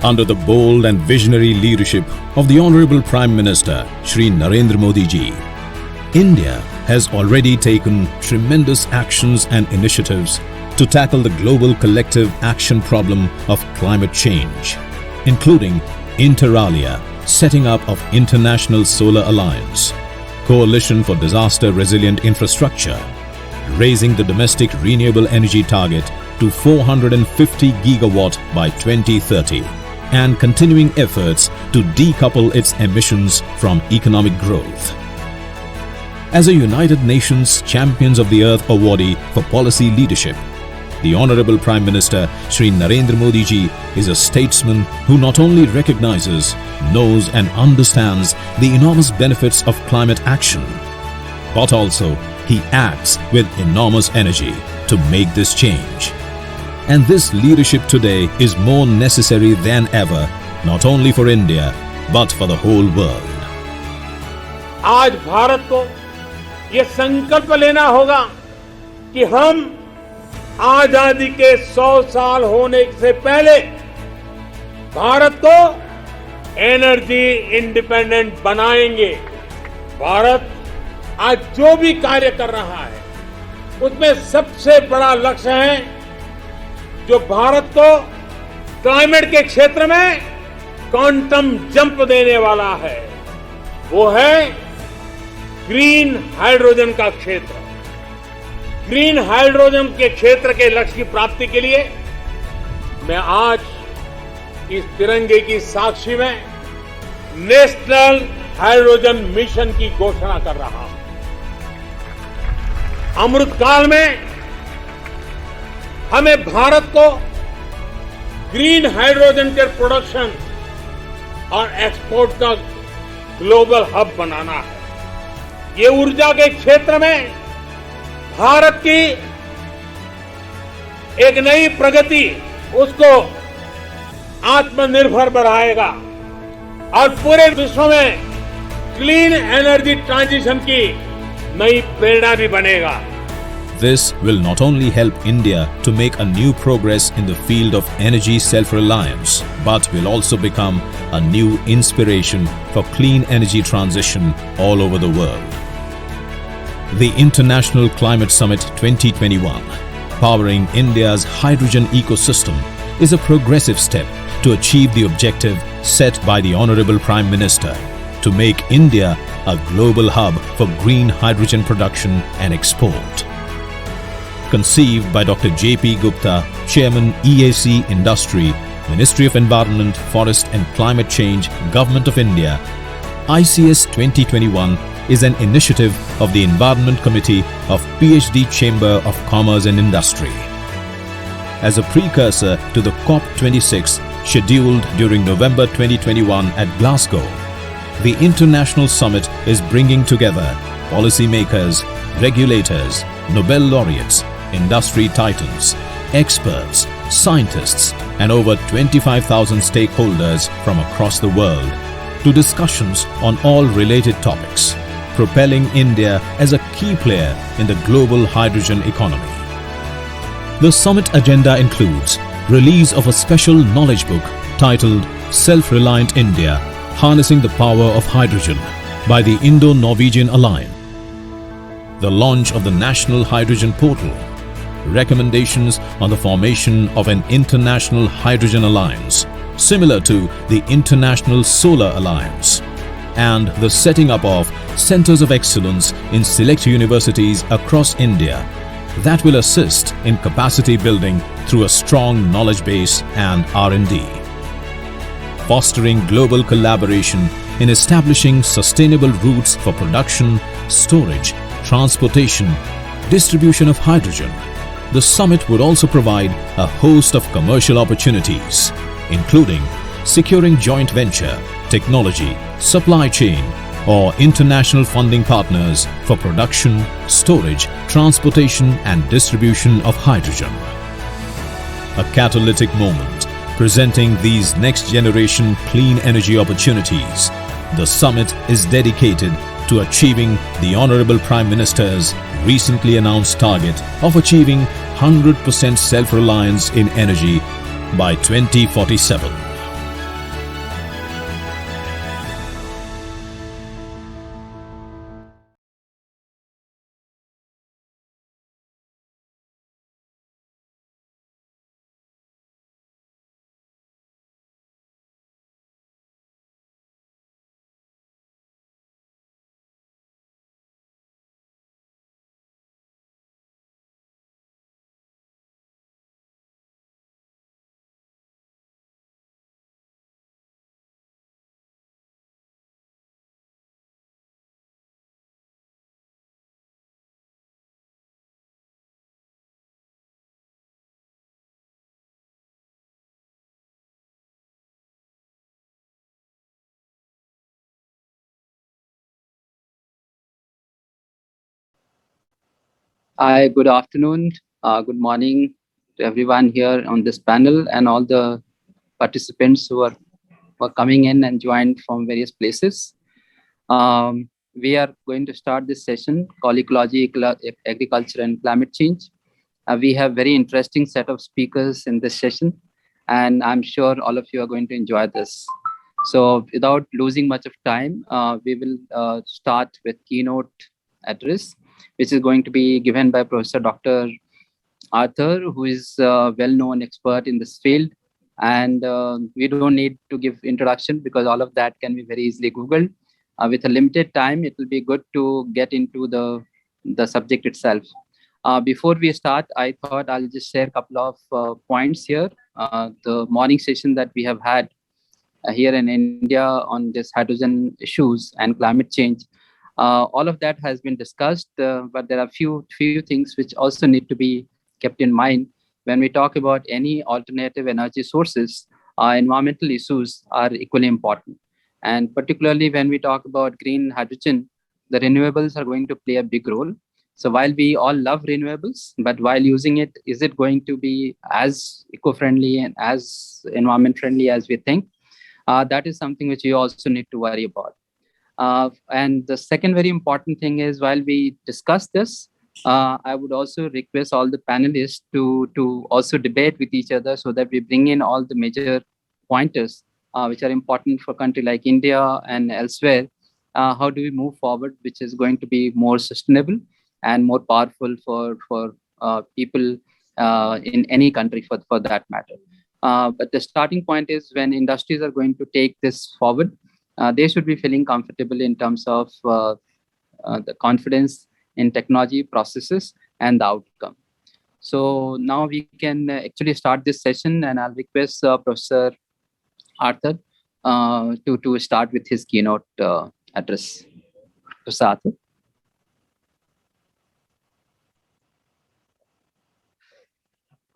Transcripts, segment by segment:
Under the bold and visionary leadership of the Honorable Prime Minister Shri Narendra Modi ji, India has already taken tremendous actions and initiatives to tackle the global collective action problem of climate change, including inter alia, setting up of International Solar Alliance, Coalition for Disaster Resilient Infrastructure, raising the domestic renewable energy target to 450 gigawatt by 2030, and continuing efforts to decouple its emissions from economic growth. As a United Nations Champions of the Earth awardee for policy leadership, the Honorable Prime Minister Shri Narendra Modi ji is a statesman who not only recognizes, knows and understands the enormous benefits of climate action, but also he acts with enormous energy to make this change. And this leadership today is more necessary than ever, not only for India, but for the whole world. आज भारत को ये संकल्प लेना होगा कि हम आजादी के 100 साल होने से पहले भारत को एनर्जी इंडिपेंडेंट बनाएंगे। भारत आज जो भी कार्य कर रहा है उसमें सबसे बड़ा लक्ष्य है जो भारत को क्लाइमेट के क्षेत्र में क्वांटम जंप देने वाला है, वो है ग्रीन हाइड्रोजन का क्षेत्र। ग्रीन हाइड्रोजन के क्षेत्र के लक्ष्य की प्राप्ति के लिए मैं आज इस तिरंगे की साक्षी में नेशनल हाइड्रोजन मिशन की घोषणा कर रहा हूं। अमृत काल में हमें भारत को ग्रीन हाइड्रोजन के प्रोडक्शन और एक्सपोर्ट का ग्लोबल हब बनाना है। ये ऊर्जा के क्षेत्र में भारत की एक नई प्रगति उसको आत्मनिर्भर बढ़ाएगा और पूरे विश्व में क्लीन एनर्जी ट्रांजिशन की नई प्रेरणा भी बनेगा। This will not only help India to make a new progress in the field of energy self-reliance, but will also become a new inspiration for clean energy transition all over the world. The International Climate Summit 2021, powering India's hydrogen ecosystem, is a progressive step to achieve the objective set by the Honorable Prime Minister to make India a global hub for green hydrogen production and export. Conceived by Dr. J.P. Gupta, Chairman EAC Industry, Ministry of Environment, Forest and Climate Change, Government of India, ICS 2021 is an initiative of the Environment Committee of PhD Chamber of Commerce and Industry. As a precursor to the COP26 scheduled during November 2021 at Glasgow, the International Summit is bringing together policymakers, regulators, Nobel laureates, industry titans, experts, scientists, and over 25,000 stakeholders from across the world to discussions on all related topics, propelling India as a key player in the global hydrogen economy. The summit agenda includes release of a special knowledge book titled Self-Reliant India, Harnessing the Power of Hydrogen by the Indo-Norwegian Alliance, the launch of the National Hydrogen Portal, recommendations on the formation of an International Hydrogen Alliance, similar to the International Solar Alliance, and the setting up of Centers of Excellence in select universities across India that will assist in capacity building through a strong knowledge base and R&D. Fostering global collaboration in establishing sustainable routes for production, storage, transportation, distribution of hydrogen. The summit would also provide a host of commercial opportunities, including securing joint venture, technology, supply chain, or international funding partners for production, storage, transportation and distribution of hydrogen. A catalytic moment presenting these next-generation clean energy opportunities, the summit is dedicated to achieving the Honorable Prime Minister's recently announced target of achieving 100% self-reliance in energy by 2047. Hi, good afternoon, good morning to everyone here on this panel and all the participants who are coming in and joined from various places. We are going to start this session called Ecology, Agriculture and Climate Change. We have very interesting set of speakers in this session, and I'm sure all of you are going to enjoy this. So without losing much of time, we will start with keynote address, which is going to be given by Professor Dr. Arthur, who is a well-known expert in this field. And we don't need to give introduction because all of that can be very easily Googled. With a limited time, it will be good to get into the subject itself. Before we start, I thought I'll just share a couple of points here. The morning session that we have had here in India on this hydrogen issues and climate change. All of that has been discussed, but there are few things which also need to be kept in mind when we talk about any alternative energy sources. Environmental issues are equally important, and particularly when we talk about green hydrogen, the renewables are going to play a big role. So while we all love renewables, but while using it, is it going to be as eco-friendly and as environment friendly as we think? That is something which you also need to worry about. And the second very important thing is while we discuss this, I would also request all the panelists to also debate with each other so that we bring in all the major pointers which are important for a country like India and elsewhere. How do we move forward, which is going to be more sustainable and more powerful for people in any country for that matter. But the starting point is when industries are going to take this forward, they should be feeling comfortable in terms of the confidence in technology processes and the outcome. So now we can actually start this session, and I'll request Professor Arthur to start with his keynote address. Professor Arthur.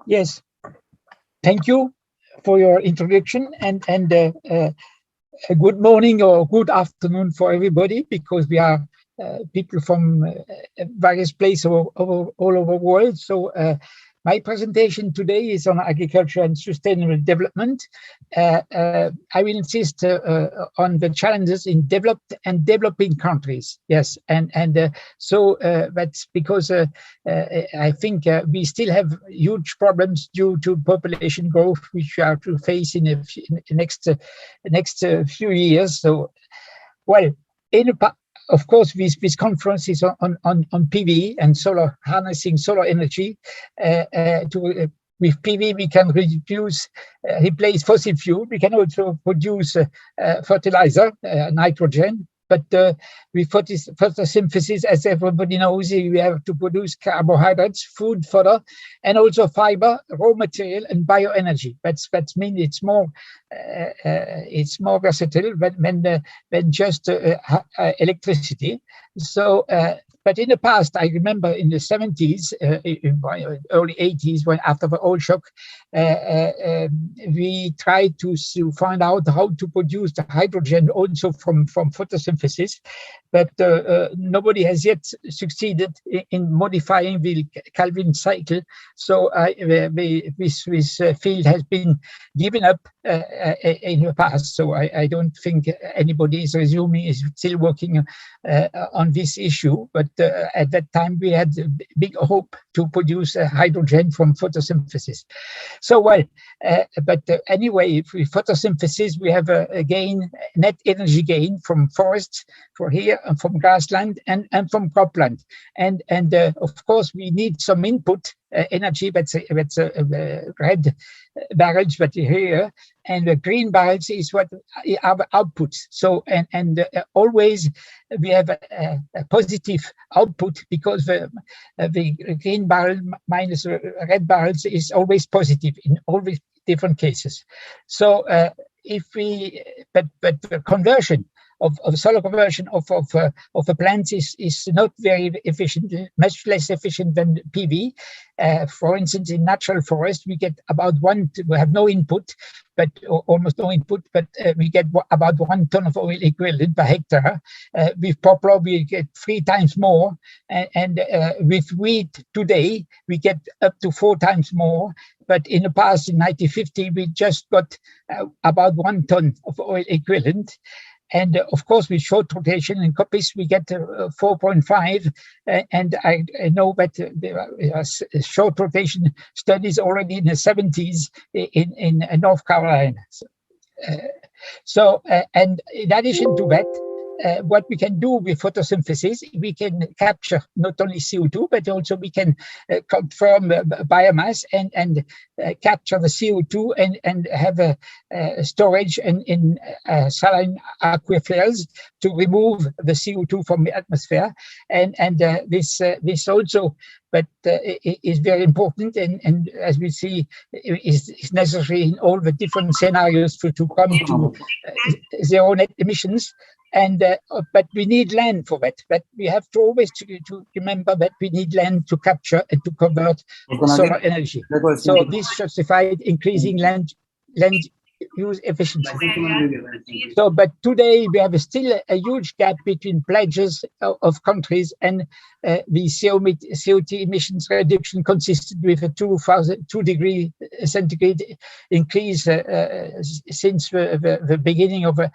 Yes, thank you for your introduction, and a good morning or good afternoon for everybody, because we are people from various places all over the world. So my presentation today is on agriculture and sustainable development. I will insist on the challenges in developed and developing countries. Yes, and so that's because I think we still have huge problems due to population growth, which we are to face in the next few years. So, well, of course, this conference is on PV and solar, harnessing solar energy. With PV, we can replace fossil fuel. We can also produce fertilizer, nitrogen. But with photosynthesis, as everybody knows, we have to produce carbohydrates, food, fodder, and also fiber, raw material, and bioenergy. That's mean it's more versatile than just electricity. So. But in the past, I remember in the 70s, early 80s, when after the oil shock, we tried to find out how to produce the hydrogen also from photosynthesis, but nobody has yet succeeded in modifying the Calvin cycle. So this field has been given up in the past. So I don't think anybody is still working on this issue. But at that time, we had big hope to produce hydrogen from photosynthesis. So, well, but anyway, with photosynthesis, we have a net energy gain from forests, for here, and from grassland, and from cropland. And of course, we need some input energy. That's red barrels that you hear, and the green barrels is what our outputs. So and always we have a positive output, because the green barrel minus red barrels is always positive in all these different cases. So if we but the conversion of solar conversion of the plants is not very efficient, much less efficient than PV. For instance, in natural forest, we get about we have no input, but almost no input, but we get about 1 ton of oil equivalent per hectare. With poplar, we get 3 times more, and with wheat today, we get up to 4 times more. But in the past, in 1950, we just got about 1 ton of oil equivalent. And of course, with short rotation in copies, we get 4.5. And I know that there are short rotation studies already in the 70s in North Carolina. And in addition to that, what we can do with photosynthesis, we can capture not only CO2, but also we can confirm biomass and capture the CO2 and have a storage in saline aquifers to remove the CO2 from the atmosphere. And this also, but is very important, and as we see, is necessary in all the different scenarios to come to zero net emissions. And but we need land for that. But we have to always to remember that we need land to capture and to convert solar energy. So this justified increasing land use efficiency. So, but today we have still a huge gap between pledges of countries and the CO2 emissions reduction consistent with a 2 degree centigrade increase since the beginning of the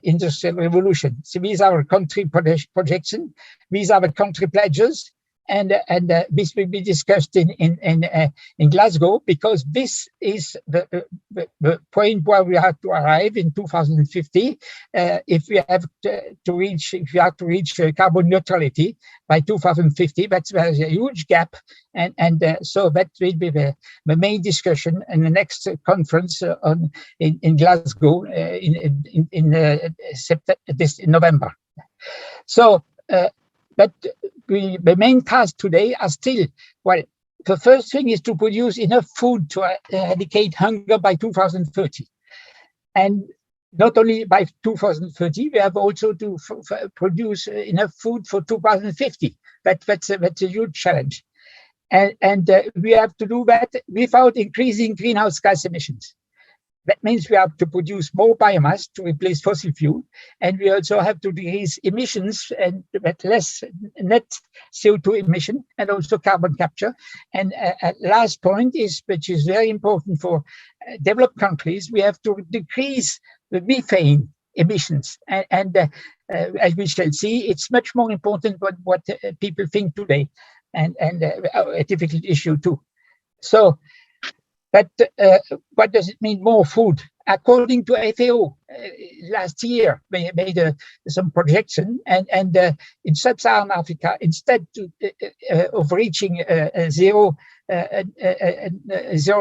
industrial revolution. So these are our country projections. These are the country pledges. And this will be discussed in Glasgow, because this is the point where we have to arrive in 2050 if we have to reach carbon neutrality by 2050. There's a huge gap, and so that will be the main discussion in the next conference in Glasgow in November. So. But the main tasks today are still, well, the first thing is to produce enough food to eradicate hunger by 2030. And not only by 2030, we have also to produce enough food for 2050. That's a huge challenge. And we have to do that without increasing greenhouse gas emissions. That means we have to produce more biomass to replace fossil fuel, and we also have to decrease emissions and less net CO2 emission and also carbon capture. And last point is, which is very important for developed countries, we have to decrease the methane emissions. And as we shall see, it's much more important than what people think today, and a difficult issue too. So. But what does it mean, more food? According to FAO, last year they made some projection, and in sub-Saharan Africa, instead of reaching zero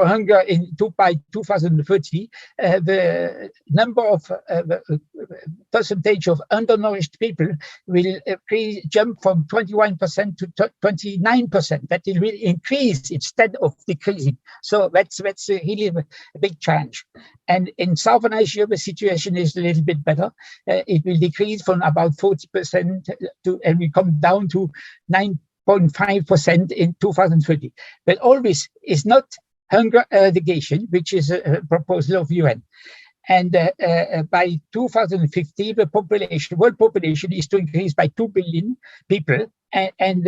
hunger by 2030, the number of percentage of undernourished people will jump from 21% to 29%. That it will increase instead of decreasing. So that's really a big challenge. And in Southern Asia, the situation is a little bit better. It will decrease from about 40% and we come down to 9.5% in 2030. But all this is not hunger eradication, which is a proposal of UN. And by 2050, the world population is to increase by 2 billion people. And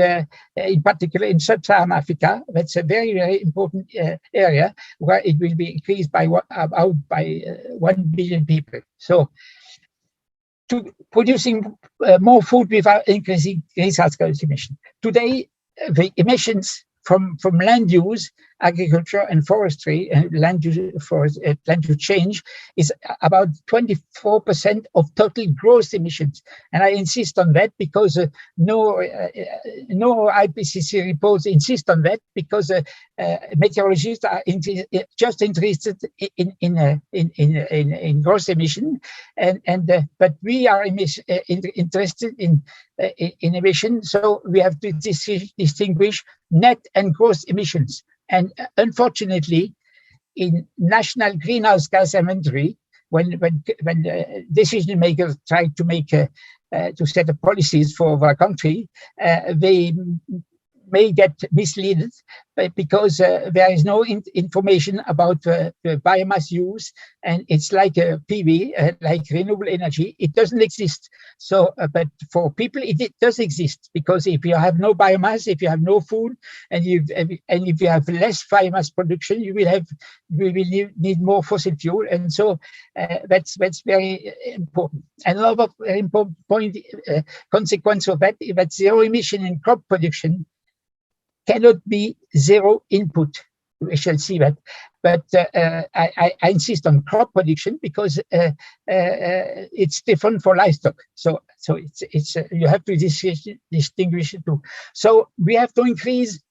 in particular in sub-Saharan Africa, that's a very, very important area where it will be increased by about 1 billion people. So, to producing more food without increasing greenhouse gas emissions. Today, the emissions from land use, agriculture and forestry, and land use change is about 24% of total gross emissions. And I insist on that because no IPCC reports insist on that, because meteorologists are just interested in gross emission, but we are interested in emission. So we have to distinguish net and gross emissions. And unfortunately, in national greenhouse gas inventory, decision makers try to make to set up policies for our country, they may get misled because there is no information about the biomass use, and it's like a PV, like renewable energy. It doesn't exist. So, but for people, it does exist, because if you have no biomass, if you have no food, and if you have less biomass production, you will need more fossil fuel, and so that's very important. Another very important point, consequence of that, is that zero emission in crop production cannot be zero input. We shall see that. But I insist on crop production because it's different for livestock. So it's you have to distinguish the two. So we have to increase,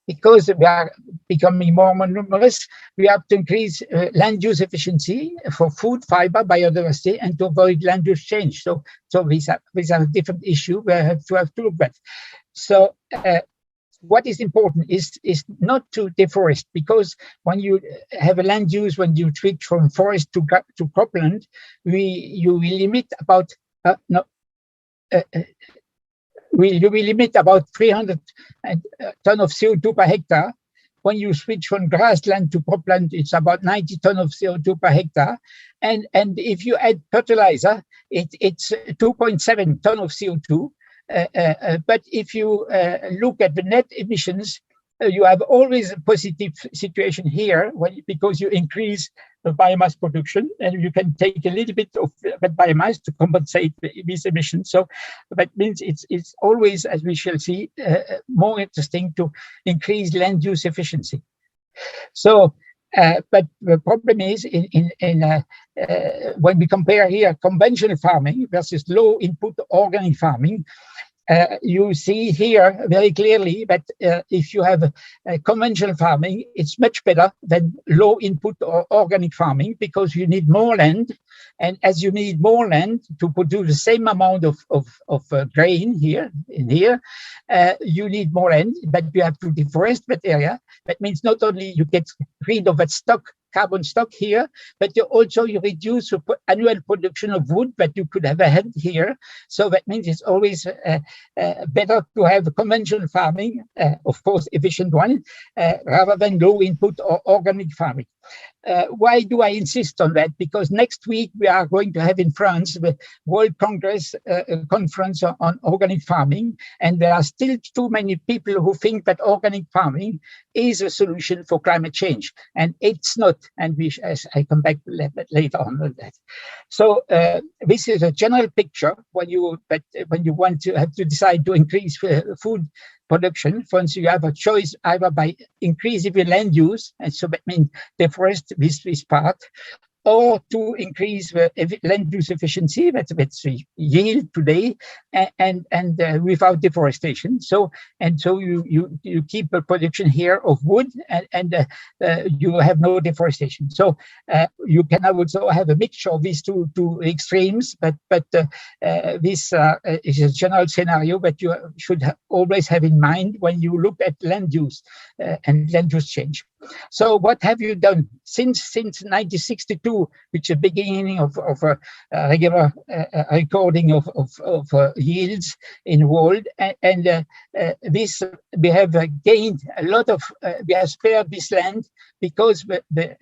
because we are becoming more and more numerous, we have to increase land use efficiency for food, fiber, biodiversity, and to avoid land use change. So these are a different issue we have to look at. So what is important is not to deforest, because when you have a land use, when you switch from forest to cropland, you will limit about you will limit about 300 tons of CO2 per hectare. When you switch from grassland to cropland, it's about 90 tons of CO2 per hectare. And if you add fertilizer, it's 2.7 tons of CO2. But if you look at the net emissions, you have always a positive situation here, because you increase the biomass production, and you can take a little bit of that biomass to compensate these emissions. So that means it's always, as we shall see, more interesting to increase land use efficiency. So, but the problem is when we compare here conventional farming versus low input organic farming, you see here very clearly that if you have conventional farming, it's much better than low input or organic farming, because you need more land. And as you need more land to produce the same amount of grain here, you need more land, but you have to deforest that area. That means not only you get rid of that carbon stock here, but you reduce the annual production of wood that you could have had here. So that means it's always better to have conventional farming, of course, efficient one, rather than low input or organic farming. Why do I insist on that? Because next week we are going to have in France the World Congress conference on organic farming, and there are still too many people who think that organic farming is a solution for climate change, and it's not. And I come back later on that. So this is a general picture when you want to have to decide to increase food production. For instance, you have a choice either by increasing the land use, and so that means deforest this part, or to increase the land use efficiency, that's the yield today, and without deforestation. So you keep a production here of wood, and you have no deforestation. So you can also have a mixture of these two extremes, but this is a general scenario that you should always have in mind when you look at land use and land use change. So what have you done since 1962, which is the beginning of a regular recording of yields in the world, and this we have gained a lot of. We have spared this land because the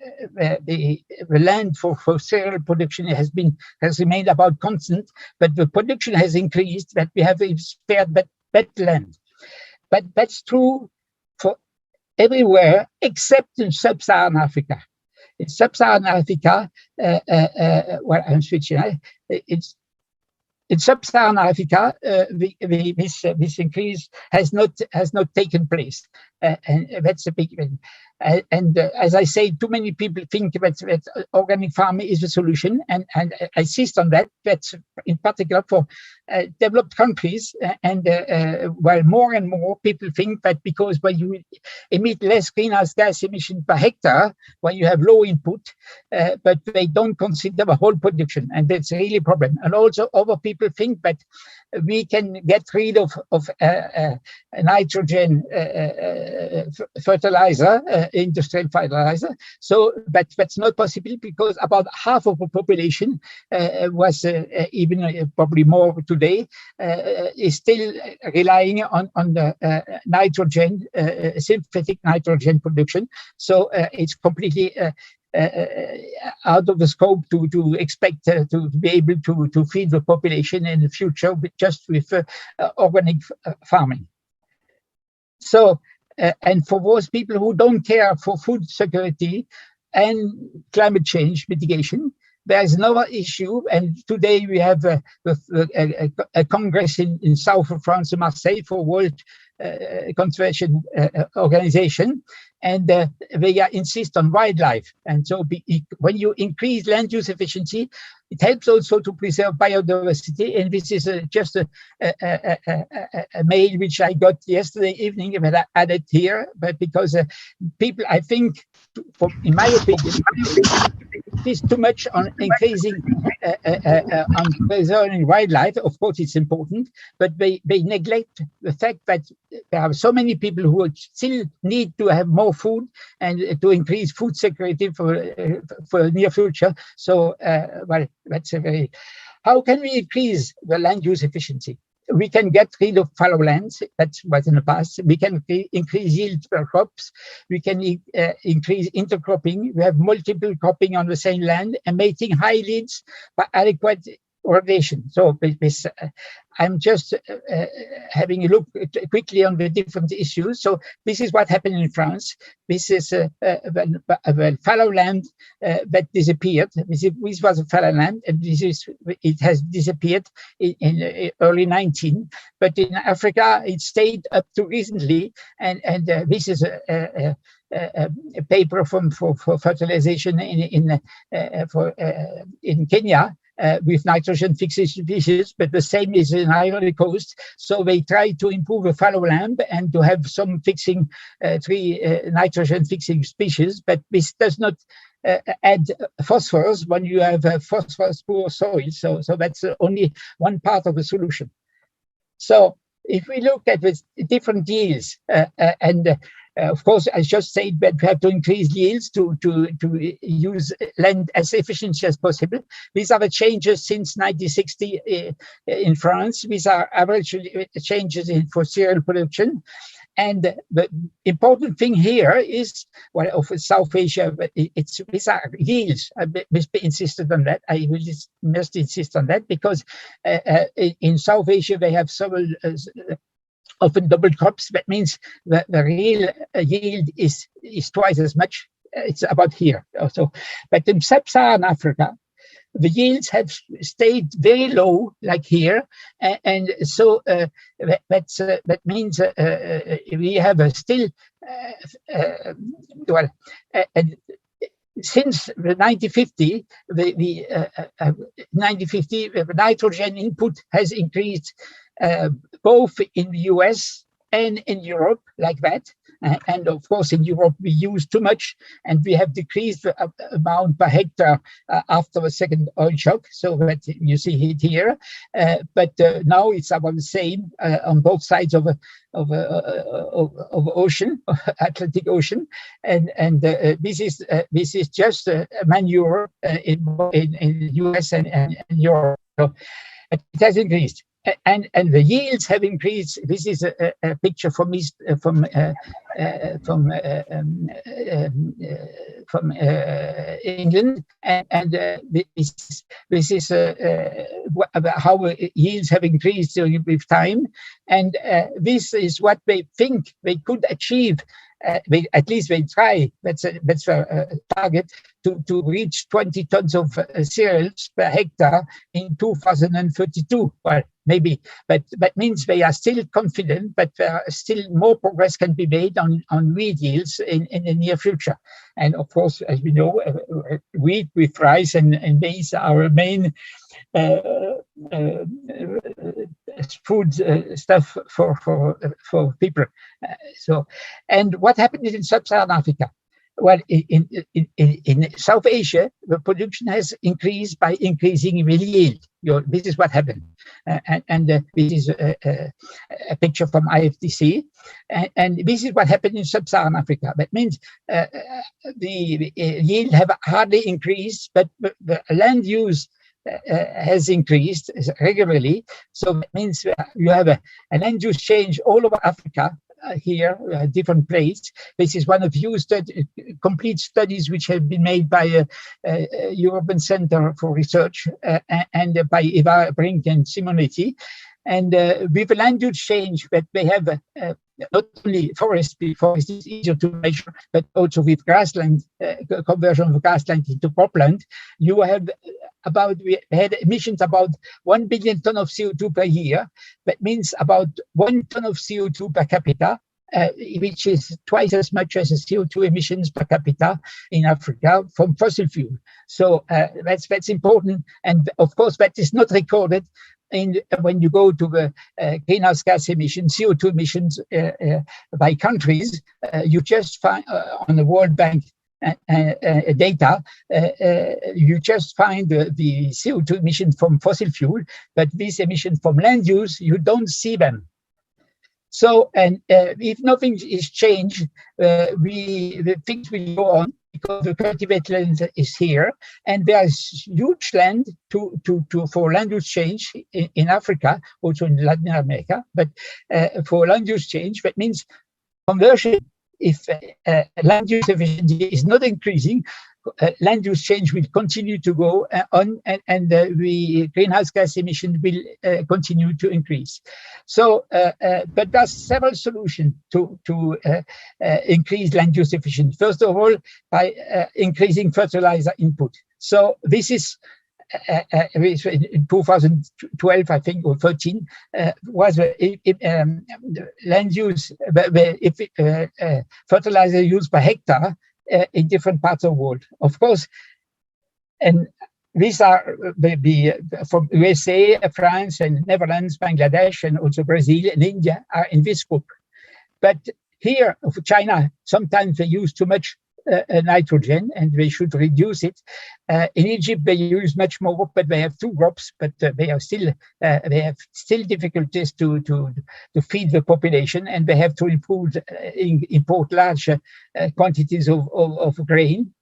land for cereal production has remained about constant, but the production has increased. That we have spared that land, but that's true for everywhere except in sub-Saharan Africa. In sub-Saharan Africa, well, I'm switching. In sub-Saharan Africa, this increase has not taken place, and that's a big thing. And as I say, too many people think that organic farming is the solution, and I insist on that. That's in particular for developed countries, and while more and more people think that because when you emit less greenhouse gas emission per hectare, when you have low input, but they don't consider the whole production, and that's really a problem. And also other people think that we can get rid of nitrogen fertilizer industrial fertilizer. So, but that's not possible because about half of the population was even probably more today is still relying on the nitrogen, synthetic nitrogen production. So it's completely out of the scope to expect to be able to feed the population in the future just with organic farming. So, and for those people who don't care for food security and climate change mitigation, there is another issue. And today we have a congress in south of France, in Marseille, for World Conservation Organization, and they insist on wildlife. And so when you increase land use efficiency, it helps also to preserve biodiversity. And this is just a mail which I got yesterday evening, but I added here, but because people, I think, in my opinion, it is too much on increasing on preserving wildlife. Of course, it's important, but they neglect the fact that there are so many people who still need to have more food and to increase food security for the near future. So, well, that's a very. How can we increase the land use efficiency? We can get rid of fallow lands. That was in the past. We can increase yield per crops. We can increase intercropping. We have multiple cropping on the same land and making high yields by adequate irrigation. So I'm just having a look quickly on the different issues. So this is what happened in France. This is a fallow land that disappeared. This was a fallow land, and it has disappeared in early 19. But in Africa, it stayed up to recently, and this is a paper for fertilization in Kenya. With nitrogen fixing species, but the same is in Ivory Coast. So they try to improve the fallow land and to have some fixing, nitrogen fixing species, but this does not add phosphorus when you have phosphorus poor soil. So that's only one part of the solution. So if we look at the different yields of course, I just said that we have to increase yields to use land as efficiently as possible. These are the changes since 1960 in France. These are average changes for cereal production. And the important thing here is, well, of South Asia, these are yields. I must be insisted on that. I will must insist on that because in South Asia, they have several often double crops. That means that the real yield is twice as much. It's about here also. But in sub-Saharan Africa, the yields have stayed very low, like here, and so that means we have still since the 1950, the nitrogen input has increased both in the US and in Europe, like that. And of course, in Europe, we use too much, and we have decreased the amount per hectare after the second oil shock. So that you see it here, but now it's about the same on both sides of ocean, Atlantic Ocean, and this is just manure in US and Europe. So it has increased. And the yields have increased. This is a picture from England, and this is how yields have increased with time, and this is what they think they could achieve. At least they try. That's a target to reach 20 tons of cereals per hectare in 2032. Well, maybe, but that means they are still confident, but still more progress can be made on wheat yields in the near future. And of course, as we know, wheat with rice and maize are our main food stuff for people. So, and what happened in sub-Saharan Africa? Well, in South Asia, the production has increased by increasing the yield. This is what happened. This is a picture from IFDC. And this is what happened in sub-Saharan Africa. That means the yield have hardly increased, but the land use has increased regularly. So that means you have a land use change all over Africa. Here, different places. This is one of few complete studies which have been made by a European Center for Research and by Eva Brink and Simonetti. And with the land use change that they have, not only forest is easier to measure, but also with grassland, conversion of grassland into cropland, you have we had emissions about 1 billion ton of CO2 per year. That means about 1 ton of CO2 per capita, which is twice as much as the CO2 emissions per capita in Africa from fossil fuel. So that's important. And of course, that is not recorded when you go to the greenhouse gas emissions, CO2 emissions by countries. You just find on the World Bank data, you just find the CO2 emissions from fossil fuel, but these emissions from land use, you don't see them. So, and if nothing is changed, the things will go on because the cultivated land is here, and there's huge land for land use change in Africa, also in Latin America. But for land use change, that means conversion. If land use efficiency is not increasing, land use change will continue to go on, and the greenhouse gas emission will continue to increase. So, but there's several solutions to increase land use efficiency. First of all, by increasing fertilizer input. So this is in 2012, I think, or 13, was land use, fertilizer used per hectare in different parts of the world. Of course, and these are from USA, France, and Netherlands, Bangladesh, and also Brazil and India are in this group. But here, China, sometimes they use too much nitrogen, and they should reduce it. In Egypt, they use much more, but they have 2 crops, but they have still difficulties to feed the population, and they have to import large quantities of grain.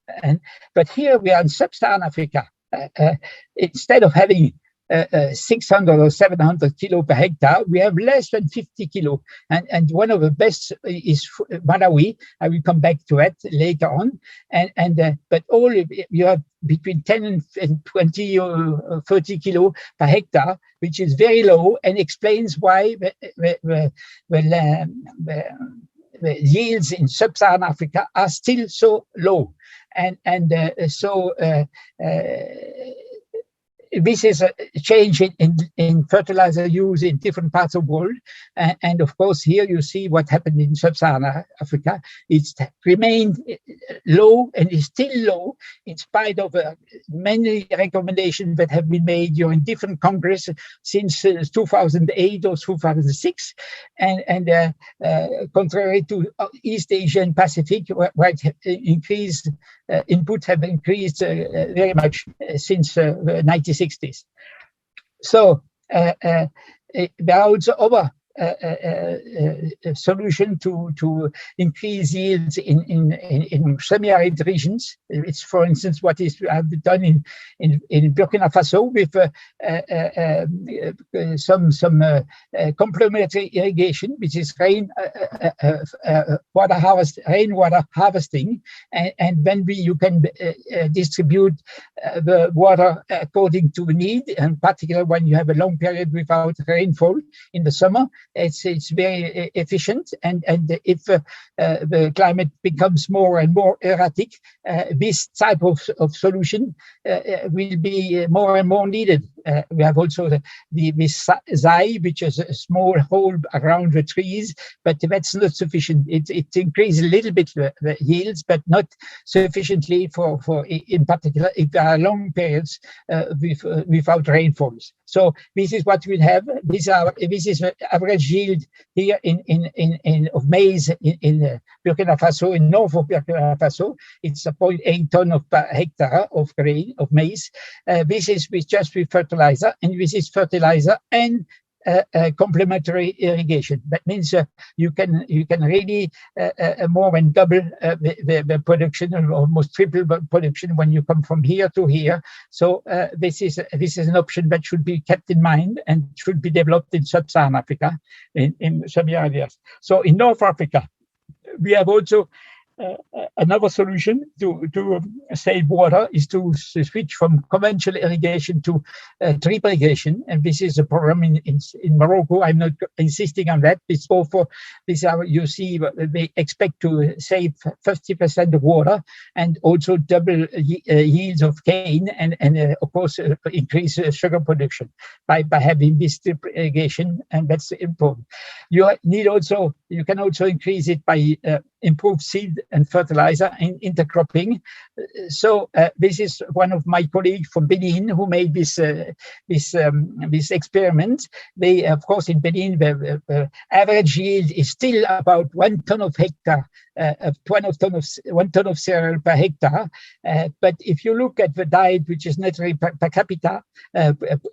But here we are in sub-Saharan Africa. Instead of having 600 or 700 kilo per hectare, we have less than 50 kilo. And one of the best is Malawi. I will come back to that later on. But you have between 10 and 20 or 30 kilo per hectare, which is very low, and explains why the yields in sub-Saharan Africa are still so low. This is a change in fertilizer use in different parts of the world. And of course, here you see what happened in sub-Saharan Africa. It's remained low and is still low in spite of many recommendations that have been made during different Congress since 2008 or 2006. And contrary to East Asia and Pacific, where input have increased very much since the 1960s. So there are also other solution to increase yields in semi-arid regions. It's, for instance, what is I've done in Burkina Faso with some complementary irrigation, which is rainwater harvesting, and then you can distribute the water according to the need, and particularly when you have a long period without rainfall in the summer. It's very efficient, and if the climate becomes more and more erratic, this type of solution will be more and more needed we have also the zai, which is a small hole around the trees, but that's not sufficient. It increases a little bit the yields, but not sufficiently for in particular if there are long periods without rainfalls. So this is what we'll have. This is the average yield here of maize in Burkina Faso, in north of Burkina Faso. It's a 0.8 ton per hectare of grain of maize. This is just with fertilizer, and this is fertilizer and complementary irrigation. That means you can really more than double the production, or almost triple the production when you come from here to here. So this is an option that should be kept in mind and should be developed in sub-Saharan Africa in some areas. So in North Africa, we have also another solution to save water is to switch from conventional irrigation to drip irrigation, and this is a program in Morocco. I'm not insisting on that. It's all for this. You see, they expect to save 50% of water and also double yields of cane, and of course increase sugar production by having this drip irrigation, and that's important. You can also increase it by improved seed and fertilizer and intercropping. So this is one of my colleagues from Benin who made this experiment. They, of course, in Benin, the average yield is still about 1 ton of hectare, 1 ton of cereal per hectare. But if you look at the diet, which is necessary per capita,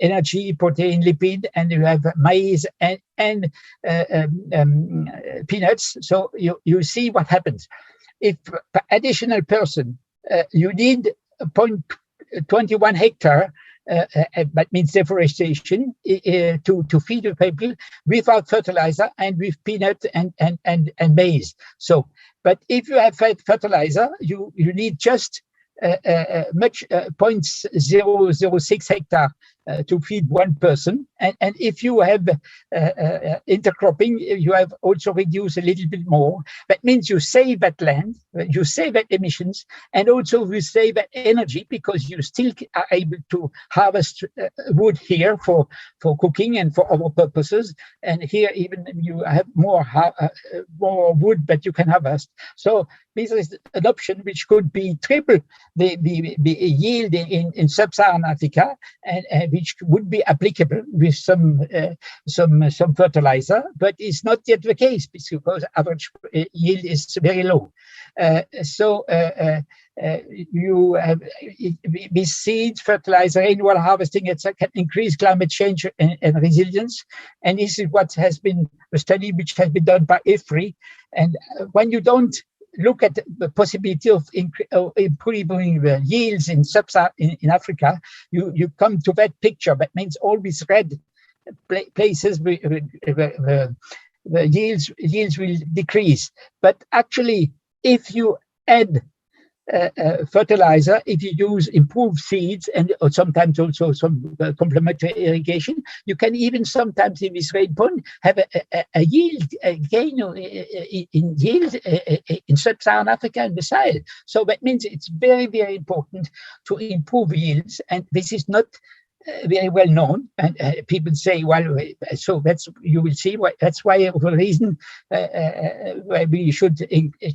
energy, protein, lipid, and you have maize and peanuts, so you see what happens. If per additional person, you need 0.21 hectare, that means deforestation, to feed the people without fertilizer and with peanut and maize. So, but if you have fertilizer, you need just 0.006 hectare to feed one person, and if you have intercropping, you have also reduced a little bit more. That means you save that land, you save that emissions, and also you save that energy, because you still are able to harvest wood here for cooking and for other purposes. And here even you have more wood that you can harvest. So this is an option which could be triple the yield in sub-Saharan Africa, and which would be applicable with some fertilizer, but it's not yet the case because average yield is very low. You have with seeds, fertilizer, rainwater harvesting, etc., can increase climate change and resilience. And this is what has been a study which has been done by IFRI. And when you don't look at the possibility of improving the yields in Africa, you come to that picture. That means all these red places, the yields will decrease. But actually, if you add fertilizer, if you use improved seeds and sometimes also some complementary irrigation, you can even sometimes in this rainfall have a yield gain in yield in sub-Saharan Africa and the Sahel. So that means it's very, very important to improve yields, and this is not very well known, and people say, well, so that's, you will see why, that's why the reason why we should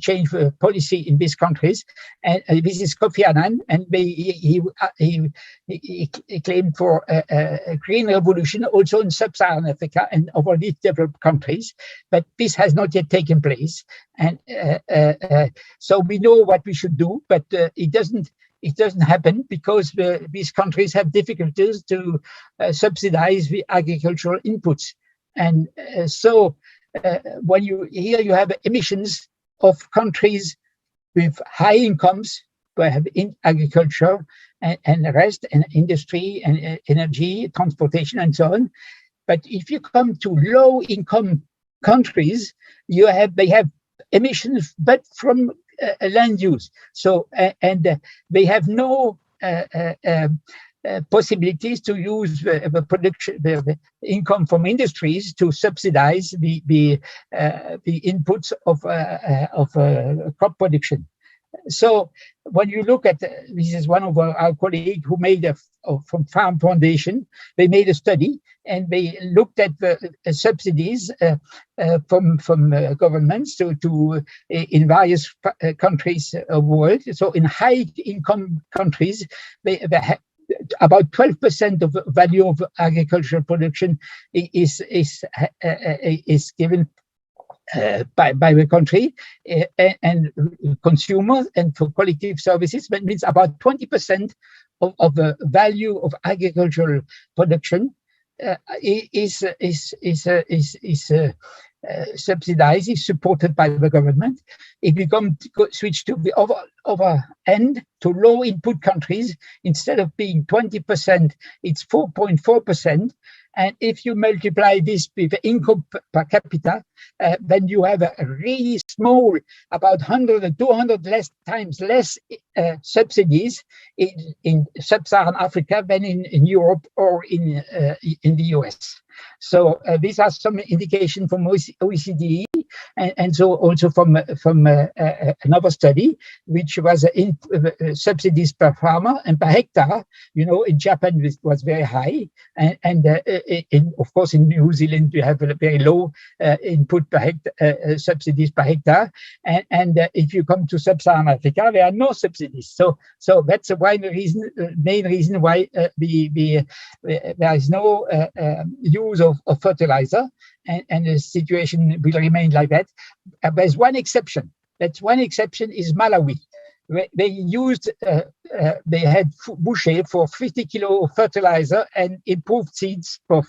change the policy in these countries. And this is Kofi Annan, and he claimed for a green revolution also in sub-Saharan Africa and over these developed countries, but this has not yet taken place. And so we know what we should do, but it doesn't happen because these countries have difficulties to subsidize the agricultural inputs. And so when you have emissions of countries with high incomes, who have in agriculture and the rest, and industry and energy, transportation, and so on. But if you come to low income countries, they have emissions, but from land use. So and they have no possibilities to use the production, the income from industries to subsidize the inputs of crop production. So when you look at, this is one of our colleagues who made from Farm Foundation, they made a study and they looked at the subsidies from governments to in various countries of the world. So in high income countries, they about 12% of the value of agricultural production is given by the country and consumers, and for collective services. That means about 20% of the value of agricultural production is subsidized, is supported by the government. It becomes switched to the other end, to low input countries. Instead of being 20%, it's 4.4%. And if you multiply this with the income per capita, then you have a really small, about 100 or 200 times less subsidies in sub-Saharan Africa than in Europe or in the US. So these are some indication from OECD, and so also from another study, which was subsidies per farmer and per hectare. You know, in Japan it was very high, and of course in New Zealand you have a very low input per hectare, subsidies per hectare, and if you come to sub-Saharan Africa, there are no subsidies. So that's main reason why there is no use of fertilizer, and the situation will remain like that. There's one exception. That one exception is Malawi. They used, they had boucher for 50 kilo of fertilizer and improved seeds for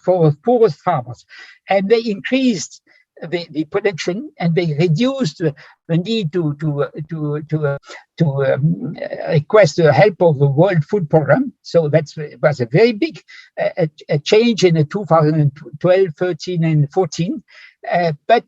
poorest farmers, and they increased the production, and they reduced the need to request the help of the World Food Program. So that was a very big a change in 2012, 13, and 14. But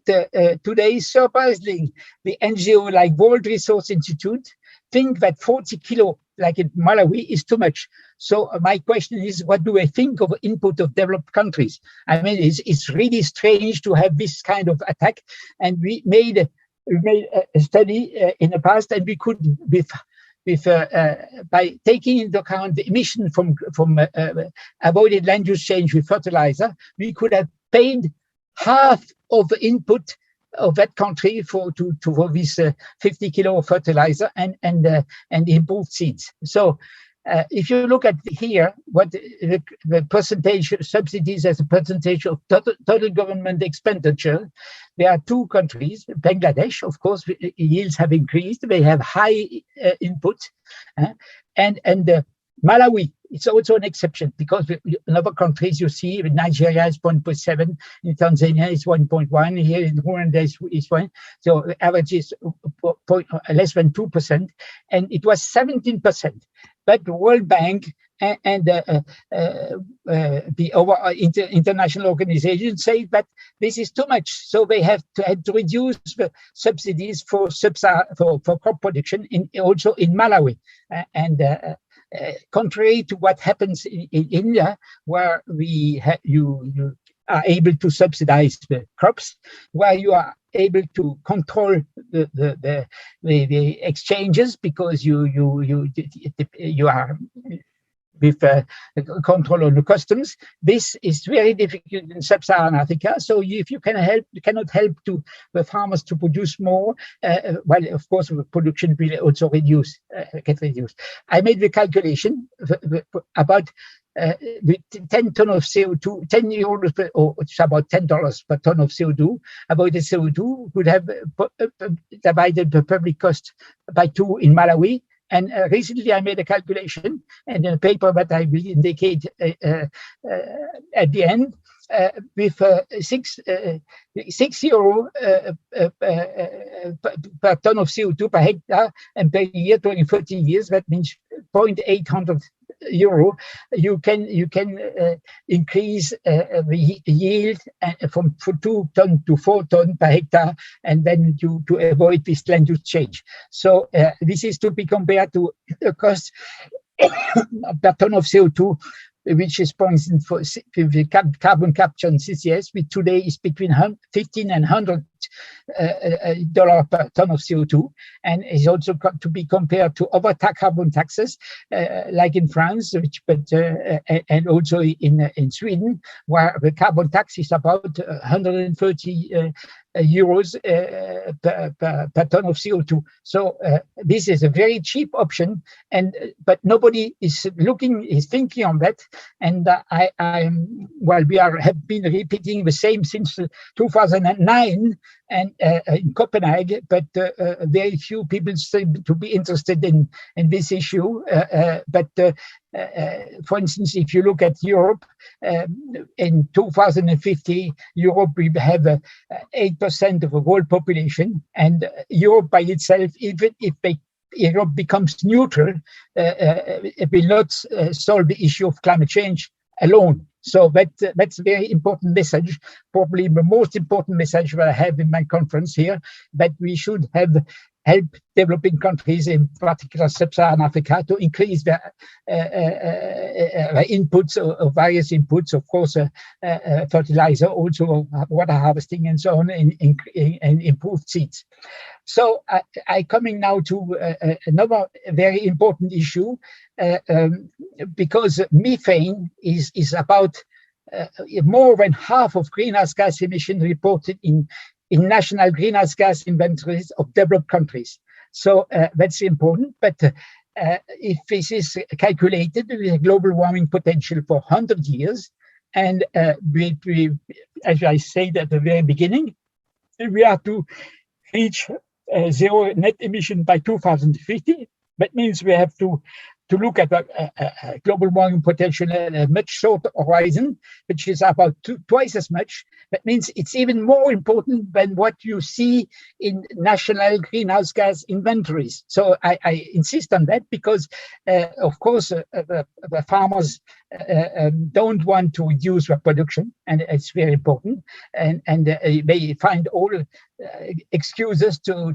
today, surprisingly, the NGO like World Resource Institute think that 40 kilo, like in Malawi, is too much. So my question is, what do I think of input of developed countries? I mean, it's really strange to have this kind of attack. And we made a study in the past, and we could, by taking into account the emission from avoided land use change with fertilizer, we could have paid half of the input of that country for this 50 kilo of fertilizer and improved seeds. So if you look at here, what the percentage subsidies as a percentage of total government expenditure, there are two countries. Bangladesh, of course, yields have increased. They have high input, and Malawi. It's also an exception, because in other countries you see in Nigeria is 1.7, in Tanzania is 1.1, here in Rwanda is 1. So the average is less than 2%, and it was 17%. But the World Bank and the other international organizations say that this is too much, so they had to reduce the subsidies for crop production also in Malawi, contrary to what happens in India, where you are able to subsidize the crops, where you are able to control the exchanges, because you are with control on the customs. This is very difficult in sub-Saharan Africa. So if you cannot help the farmers to produce more, well, of course, the production will also get reduced. I made the calculation about with 10 tons of CO2, 10 euros, or it's about $10 per ton of CO2. About the CO2 would have divided the public cost by 2 in Malawi. And recently I made a calculation, and in a paper that I will indicate at the end, with €6 per ton of CO2 per hectare and per year, 30 years, that means €0.800. You can increase the yield from 2 tons to 4 tons per hectare, and then to avoid this land use change. So this is to be compared to the cost per ton of CO2 which is, for instance, for carbon capture and CCS, which today is between 15 and $100 per ton of CO2, and is also to be compared to other carbon taxes, like in France, and also in Sweden, where the carbon tax is about 130 euros per ton of CO2. So this is a very cheap option, but nobody is thinking on that. And we have been repeating the same since 2009 and in Copenhagen, but very few people seem to be interested in this issue. For instance, if you look at Europe, in 2050, Europe will have 8% of the world population, and Europe by itself, even if Europe becomes neutral, it will not solve the issue of climate change alone. So that's a very important message, probably the most important message that I have in my conference here, that we should help developing countries, in particular Sub-Saharan Africa, to increase their inputs, or various inputs, of course, fertilizer, also water harvesting and so on, and improved seeds. So I coming now to another very important issue, because methane is about more than half of greenhouse gas emissions reported in national greenhouse gas inventories of developed countries. So that's important. But if this is calculated with a global warming potential for 100 years, and as I said at the very beginning, we are to reach zero net emission by 2050. That means we have to look at a global warming potential at a much shorter horizon, which is about twice as much. That means it's even more important than what you see in national greenhouse gas inventories. So I insist on that because, of course, the farmers don't want to reduce their production, and it's very important. And they find all excuses to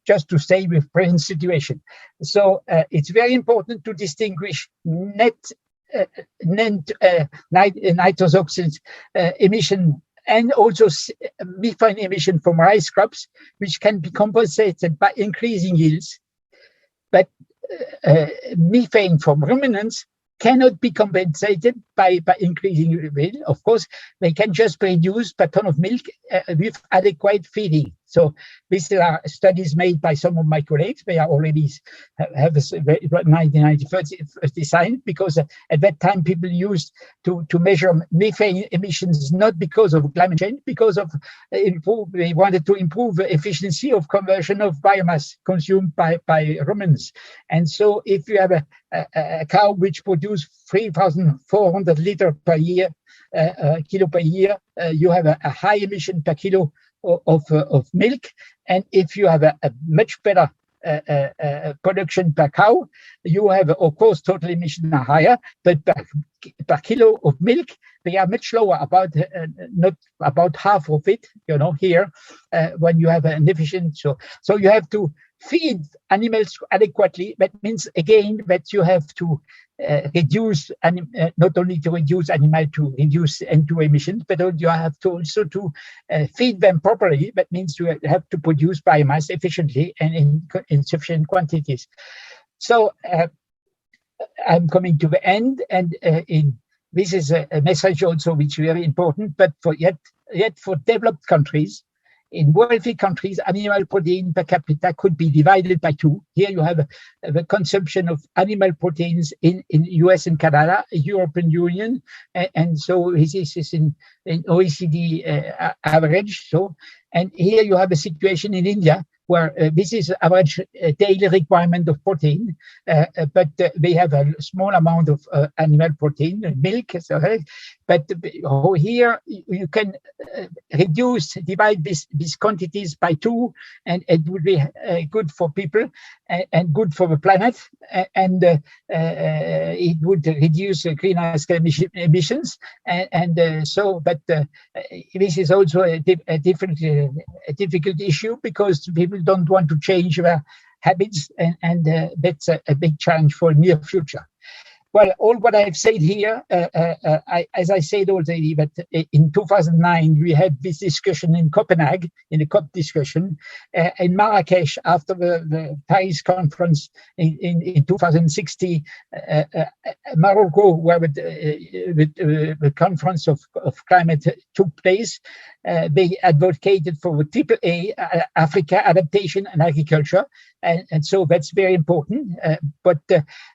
just to stay with present situation. So it's very important to distinguish nitrous oxide emission and also methane emission from rice crops, which can be compensated by increasing yields. But methane from ruminants cannot be compensated by increasing yield. Of course, they can just produce per ton of milk with adequate feeding. So these are studies made by some of my colleagues. They are already have 1990 design, because at that time people used to measure methane emissions not because of climate change, because of they wanted to improve the efficiency of conversion of biomass consumed by ruminants. And so if you have a cow which produces 3,400 liters per year, kilo per year, you have a high emission per kilo of milk. And if you have a much better production per cow, you have, of course, total emission are higher, but per kilo of milk, they are much lower, not about half of it, here, when you have an efficient. So you have to feed animals adequately. That means, again, that you have to reduce, not only to reduce animal to reduce N2 emissions, but you have to also to feed them properly. That means you have to produce biomass efficiently and in sufficient quantities. So I'm coming to the end, and this is a message also which is very important. But yet for developed countries, in wealthy countries, animal protein per capita could be divided by 2. Here you have the consumption of animal proteins in US and Canada, European Union, and so this is in OECD average. So, and here you have a situation in India where this is average daily requirement of protein, but they have a small amount of animal protein, milk. But here you can divide these quantities by 2, and it would be good for people and good for the planet, and it would reduce greenhouse gas emissions. But this is also a difficult issue, because people don't want to change their habits, and that's a big challenge for the near future. Well, all what I've said here, as I said already, that in 2009 we had this discussion in Copenhagen, in the COP discussion, in Marrakesh after the Paris conference in 2016, Morocco, where the conference of climate took place. They advocated for AAA, Africa, adaptation and agriculture. And so that's very important. But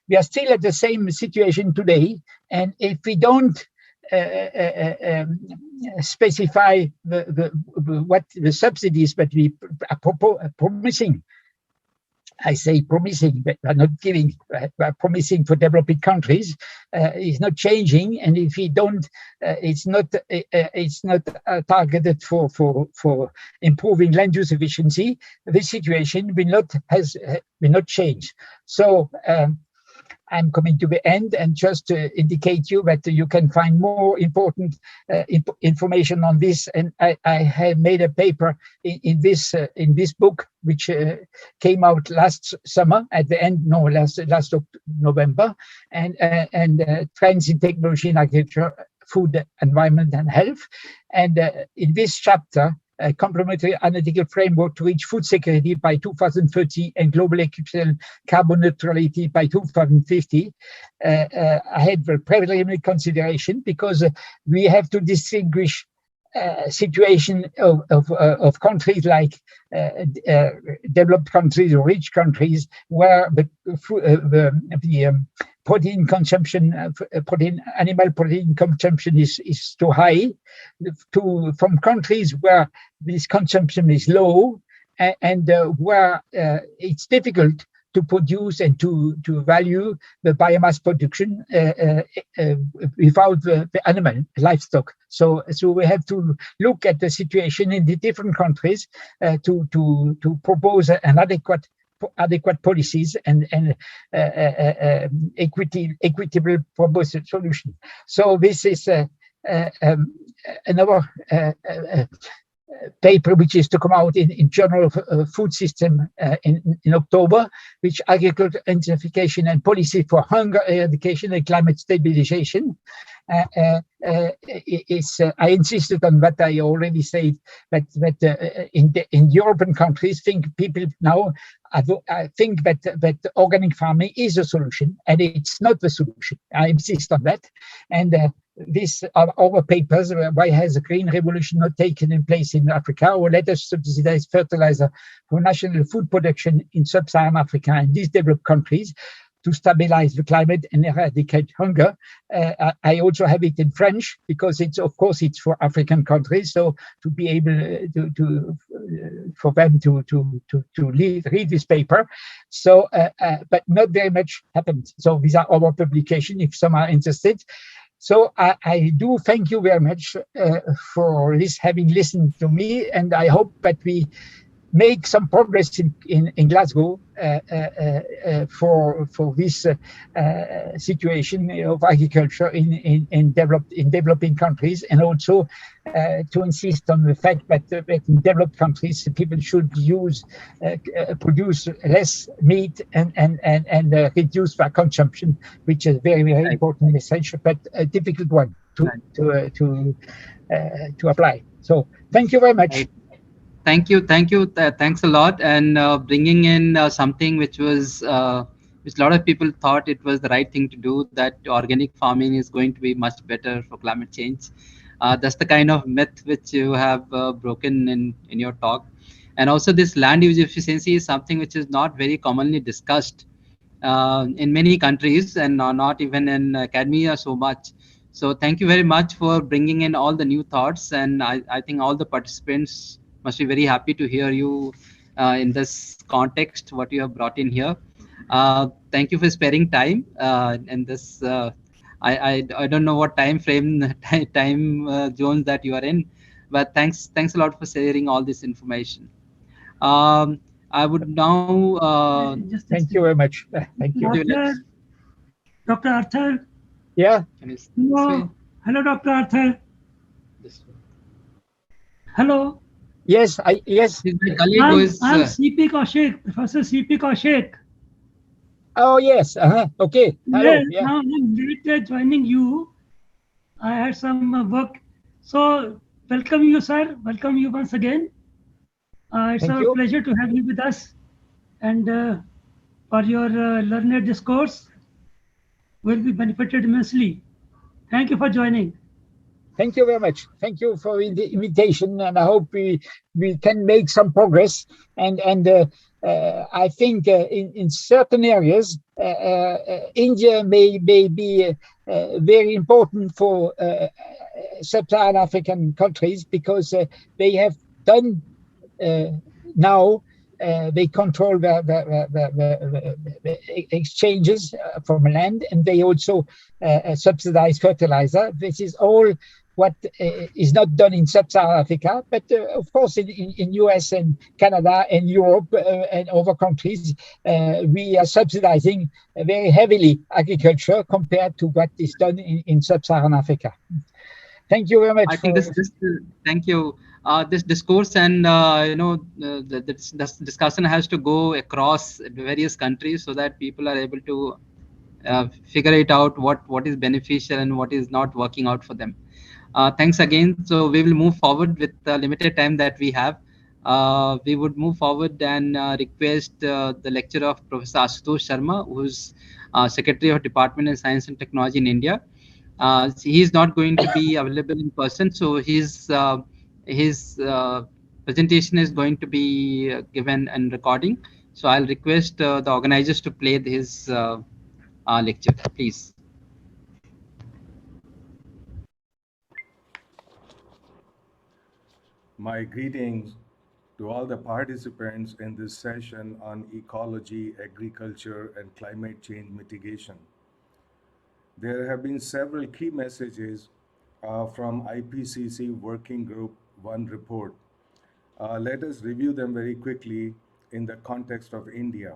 we are still at the same situation today. And if we don't specify what the subsidies that we are promising, I say promising, but we're not giving, we're promising for developing countries, is not changing. And if we don't, it's not targeted for improving land use efficiency, the situation will not change. So I'm coming to the end, and just to indicate you that you can find more important information on this. And I have made a paper in this book, which came out last summer last November, and trends in technology and agriculture, food, environment, and health. And in this chapter, a complementary analytical framework to reach food security by 2030 and global agricultural carbon neutrality by 2050. I had the preliminary consideration because we have to distinguish situation of countries like developed countries or rich countries, where the protein consumption, animal protein consumption is too high, from countries where this consumption is low, and where it's difficult to produce and to value the biomass production without the animal livestock. So we have to look at the situation in the different countries to propose an adequate policies and equitable proposed solution. So this is another paper which is to come out in Journal of Food System in October, which agriculture intensification and policy for hunger eradication and climate stabilization. I insisted on what I already said, that in European countries, people now think that organic farming is a solution, and it's not the solution. I insist on that. And these are our papers. Why has the green revolution not taken place in Africa? Or let us subsidize fertilizer for national food production in sub-Saharan Africa and these developed countries to stabilize the climate and eradicate hunger. I also have it in French because it's for African countries. So to be able for them to read this paper. So, but not very much happened. So these are our publications if some are interested. So I do thank you very much for having listened to me, and I hope that we make some progress in Glasgow for this situation of agriculture in developing countries, and also to insist on the fact that in developed countries people should produce less meat and reduce their consumption, which is very, very important, essential, but a difficult one to apply. So thank you very much. Thank you. Thanks a lot. And bringing in something which a lot of people thought it was the right thing to do, that organic farming is going to be much better for climate change. That's the kind of myth which you have broken in your talk. And also this land use efficiency is something which is not very commonly discussed in many countries, and not even in academia so much. So thank you very much for bringing in all the new thoughts. And I think all the participants must be very happy to hear you in this context, what you have brought in here. Thank you for sparing time in this. I don't know what time frame, time zones that you are in, but thanks a lot for sharing all this information. I would now. Thank you very much. Thank you. Dr. Arthur. Yeah. Hello, Dr. Arthur. Hello. Yes, yes. I'm CP Kaushik, Professor CP Kaushik. Oh, yes. Okay. Hello. Yes, Yeah. now I'm late joining you. I had some work. So, welcome you, sir. Welcome you once again. It's Thank a you. pleasure to have you with us and for your learned discourse will be benefited immensely. Thank you for joining. Thank you very much. Thank you for the invitation, and I hope we can make some progress. And I think in certain areas, India may be very important for sub-Saharan African countries because they have done now. They control the exchanges from land, and they also subsidize fertilizer. This is all what is not done in sub-Saharan Africa, but of course in US and Canada and Europe and other countries, we are subsidizing very heavily agriculture compared to what is done in sub-Saharan Africa. Thank you very much I think this thank you. This discourse and this discussion has to go across various countries so that people are able to figure it out what is beneficial and what is not working out for them. Thanks again. So we will move forward with the limited time that we have. We would move forward and request the lecturer of Professor Ashutosh Sharma, who's Secretary of Department of Science and Technology in India. He is not going to be available in person, so his presentation is going to be given and recording. So I'll request the organizers to play his lecture, please. My greetings to all the participants in this session on ecology, agriculture, and climate change mitigation. There have been several key messages from IPCC Working Group 1 report. Let us review them very quickly in the context of India.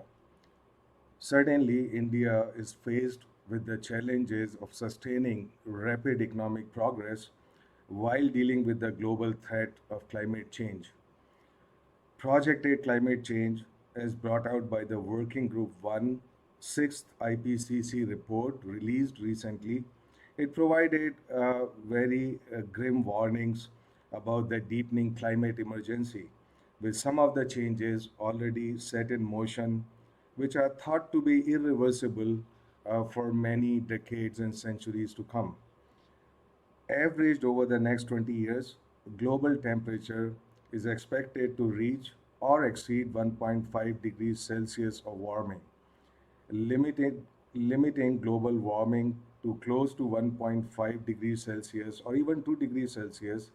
Certainly, India is faced with the challenges of sustaining rapid economic progress while dealing with the global threat of climate change. Projected climate change, as brought out by the Working Group 1 sixth IPCC report released recently, it provided very grim warnings about the deepening climate emergency, with some of the changes already set in motion, which are thought to be irreversible for many decades and centuries to come. Averaged over the next 20 years, global temperature is expected to reach or exceed 1.5 degrees Celsius of warming, limited, limiting global warming to close to 1.5 degrees Celsius or even 2 degrees Celsius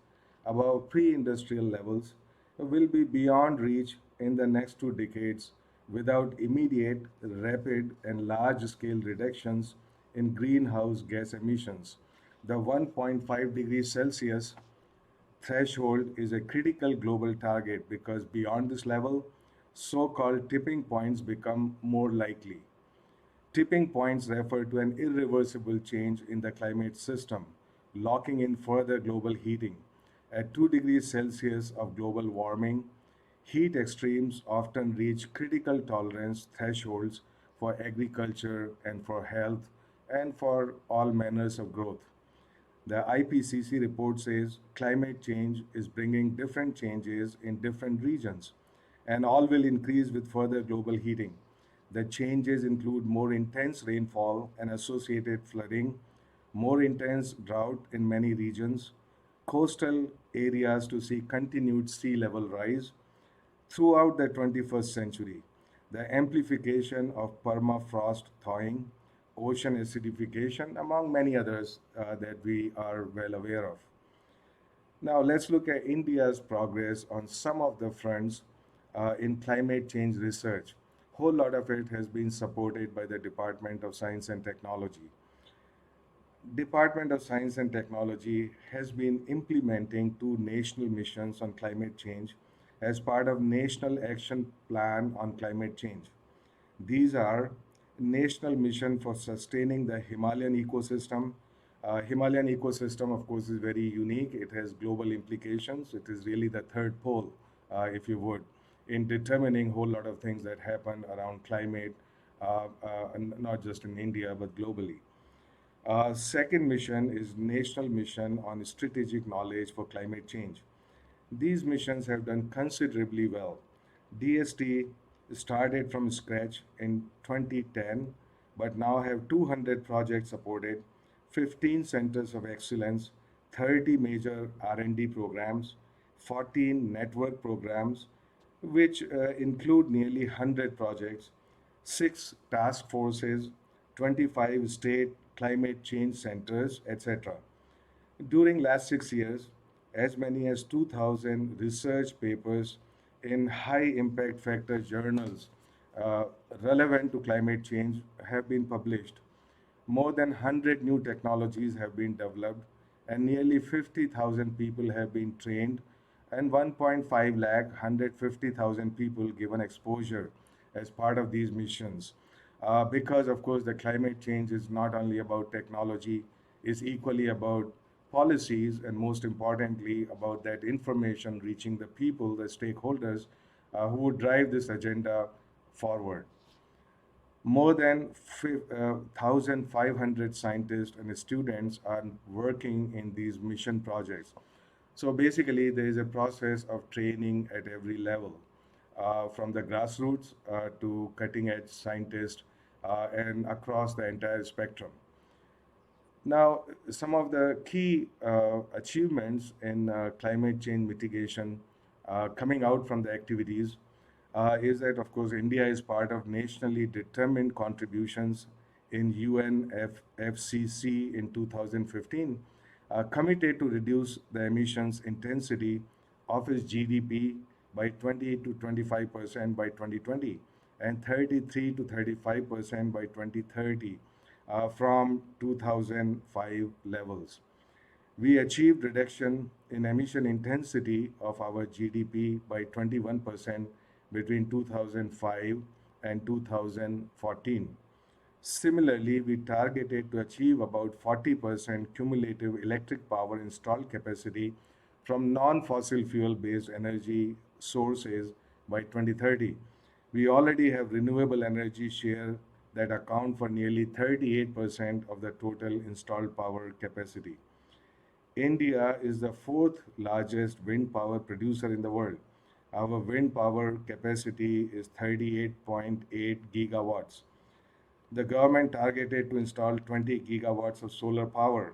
above pre-industrial levels will be beyond reach in the next 2 decades without immediate, rapid, and large-scale reductions in greenhouse gas emissions. The 1.5 degrees Celsius threshold is a critical global target because beyond this level, so-called tipping points become more likely. Tipping points refer to an irreversible change in the climate system, locking in further global heating. At 2 degrees Celsius of global warming, heat extremes often reach critical tolerance thresholds for agriculture and for health and for all manners of growth. The IPCC report says climate change is bringing different changes in different regions, and all will increase with further global heating. The changes include more intense rainfall and associated flooding, more intense drought in many regions, coastal areas to see continued sea level rise, throughout the 21st century, the amplification of permafrost thawing, ocean acidification, among many others that we are well aware of. Now, let's look at India's progress on some of the fronts in climate change research. Whole lot of it has been supported by the Department of Science and Technology. Department of Science and Technology has been implementing two national missions on climate change as part of National Action Plan on Climate Change. These are National Mission for Sustaining the Himalayan Ecosystem. Himalayan ecosystem, of course, is very unique. It has global implications. It is really the third pole, if you would, in determining a whole lot of things that happen around climate, and not just in India but globally. Second mission is National Mission on Strategic Knowledge for Climate Change. These missions have done considerably well. DST started from scratch in 2010, but now have 200 projects supported, 15 centers of excellence, 30 major R&D programs, 14 network programs, which include nearly 100 projects, 6 task forces, 25 state climate change centers, etc. During last 6 years, as many as 2,000 research papers in high impact factor journals uh, relevant to climate change have been published. More than 100 new technologies have been developed, and nearly 50,000 people have been trained, and 1.5 lakh 150,000 people given exposure as part of these missions. Because, of course, the climate change is not only about technology, is equally about policies, and most importantly, about that information reaching the people, the stakeholders who would drive this agenda forward. More than 1,500 scientists and students are working in these mission projects. So basically, there is a process of training at every level, from the grassroots to cutting edge scientists and across the entire spectrum. Now, some of the key achievements in climate change mitigation coming out from the activities is that, of course, India is part of nationally determined contributions in UNFCCC in 2015, committed to reduce the emissions intensity of its GDP by 20 to 25% by 2020 and 33 to 35% by 2030 from 2005 levels. We achieved reduction in emission intensity of our GDP by 21% between 2005 and 2014. Similarly, we targeted to achieve about 40% cumulative electric power installed capacity from non-fossil fuel based energy sources by 2030. We already have renewable energy share that account for nearly 38% of the total installed power capacity. India is the fourth largest wind power producer in the world. Our wind power capacity is 38.8 gigawatts. The government targeted to install 20 gigawatts of solar power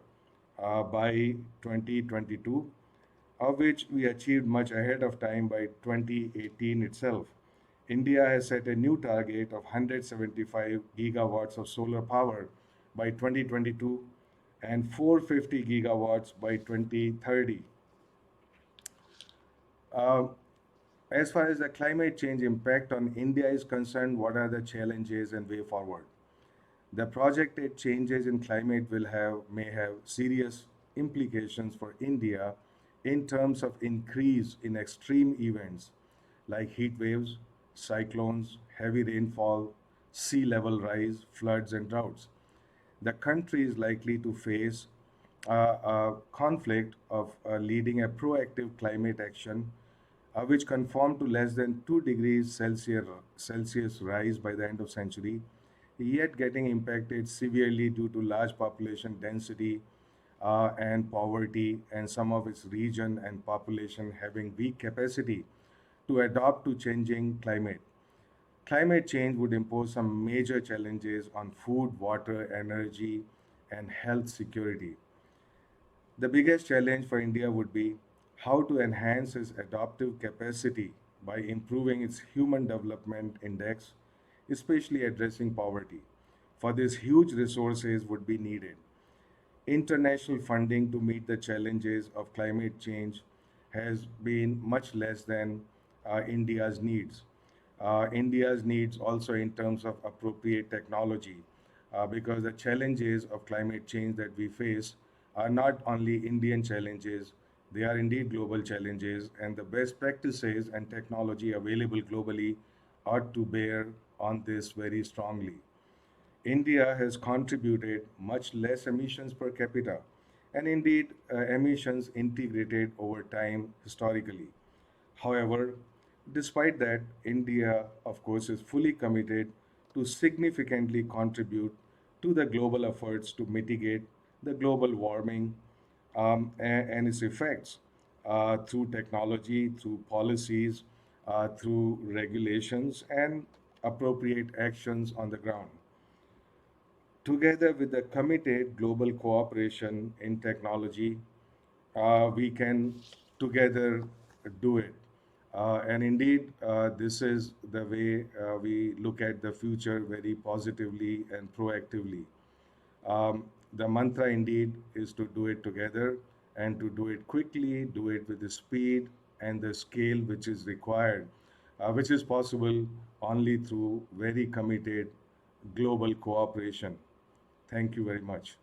by 2022, of which we achieved much ahead of time by 2018 itself. India has set a new target of 175 gigawatts of solar power by 2022 and 450 gigawatts by 2030. Uh, as far as the climate change impact on India is concerned, what are the challenges and way forward? The projected changes in climate may have serious implications for India in terms of increase in extreme events like heat waves, cyclones, heavy rainfall, sea level rise, floods and droughts. The country is likely to face a conflict of leading a proactive climate action which conform to less than 2 degrees Celsius rise by the end of century, yet getting impacted severely due to large population density and poverty, and some of its region and population having weak capacity to adapt to changing climate. Climate change would impose some major challenges on food, water, energy, and health security. The biggest challenge for India would be how to enhance its adaptive capacity by improving its Human Development Index, especially addressing poverty. For this, huge resources would be needed. International funding to meet the challenges of climate change has been much less than India's needs. India's needs also in terms of appropriate technology, because the challenges of climate change that we face are not only Indian challenges, they are indeed global challenges, and the best practices and technology available globally ought to bear on this very strongly. India has contributed much less emissions per capita, and indeed emissions integrated over time historically. However, despite that, India, of course, is fully committed to significantly contribute to the global efforts to mitigate the global warming and its effects through technology, through policies, through regulations, and appropriate actions on the ground. Together with the committed global cooperation in technology, we can together do it. And indeed, this is the way we look at the future very positively and proactively. The mantra indeed is to do it together and to do it quickly, do it with the speed and the scale which is required, which is possible only through very committed global cooperation. Thank you very much.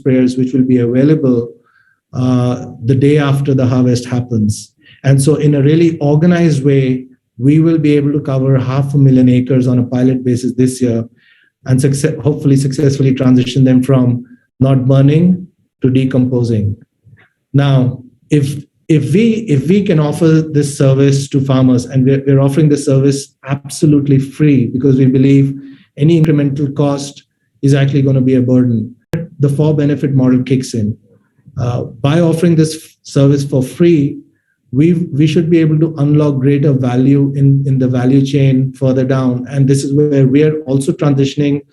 sprayers which will be available the day after the harvest happens. And so in a really organized way, we will be able to cover 500,000 acres on a pilot basis this year and hopefully successfully transition them from not burning to decomposing. Now, if we can offer this service to farmers, and we're offering this service absolutely free because we believe any incremental cost is actually going to be a burden, the for benefit model kicks in. By offering this service for free, we should be able to unlock greater value in the value chain further down. And this is where we are also transitioning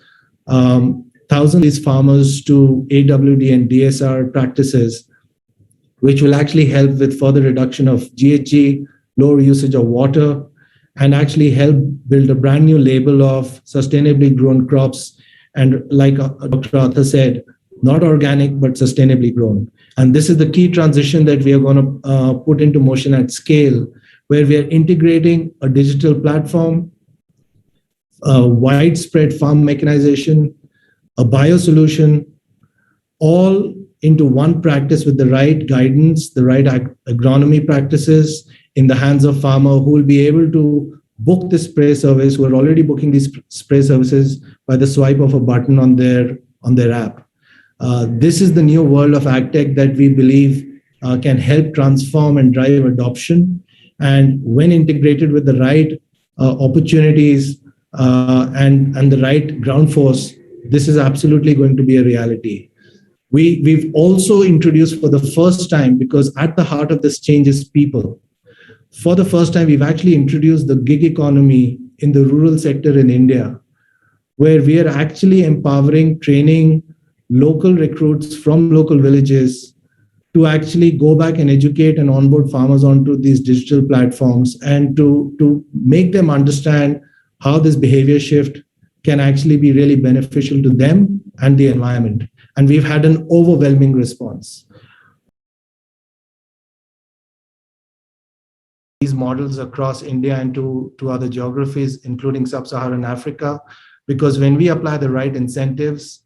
thousands of these farmers to AWD and DSR practices, which will actually help with further reduction of GHG, lower usage of water, and actually help build a brand new label of sustainably grown crops. And like Dr. Arthur said, not organic, but sustainably grown. And this is the key transition that we are going to put into motion at scale, where we are integrating a digital platform, widespread farm mechanization, a biosolution, all into one practice with the right guidance, the right agronomy practices in the hands of farmer who will be able to book this spray service, who are already booking these spray services by the swipe of a button on their app. This is the new world of agtech that we believe can help transform and drive adoption. And when integrated with the right opportunities and the right ground force, this is absolutely going to be a reality. We've also introduced for the first time, because at the heart of this change is people. For the first time, we've actually introduced the gig economy in the rural sector in India, where we are actually empowering, training local recruits from local villages to actually go back and educate and onboard farmers onto these digital platforms and to make them understand how this behavior shift can actually be really beneficial to them and the environment. And we've had an overwhelming response. These models across India and to other geographies, including sub-Saharan Africa, because when we apply the right incentives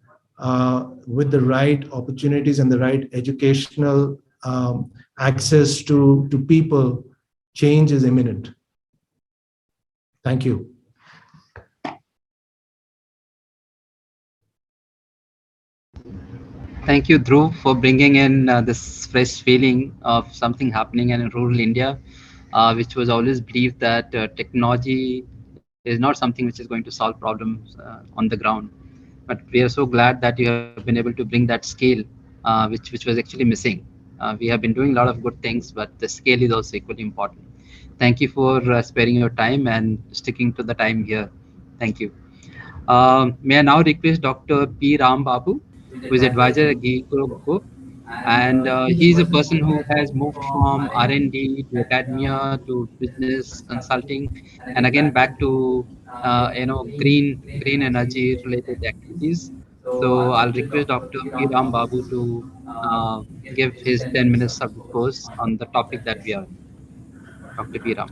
with the right opportunities and the right educational access to people, change is imminent. Thank you. Thank you, Dhruv, for bringing in this fresh feeling of something happening in rural India, which was always believed that technology is not something which is going to solve problems on the ground. But we are so glad that you have been able to bring that scale, which was actually missing. We have been doing a lot of good things, but the scale is also equally important. Thank you for sparing your time and sticking to the time here. Thank you. May I now request Dr. P. Ram Babu, who is advisor at Ecology, and he's a person who has moved from R&D to academia to business consulting, and again back to green energy related activities. So I'll request Dr. P. Ram Babu to give his 10 minutes of discourse on the topic that we are. Dr. P. Ram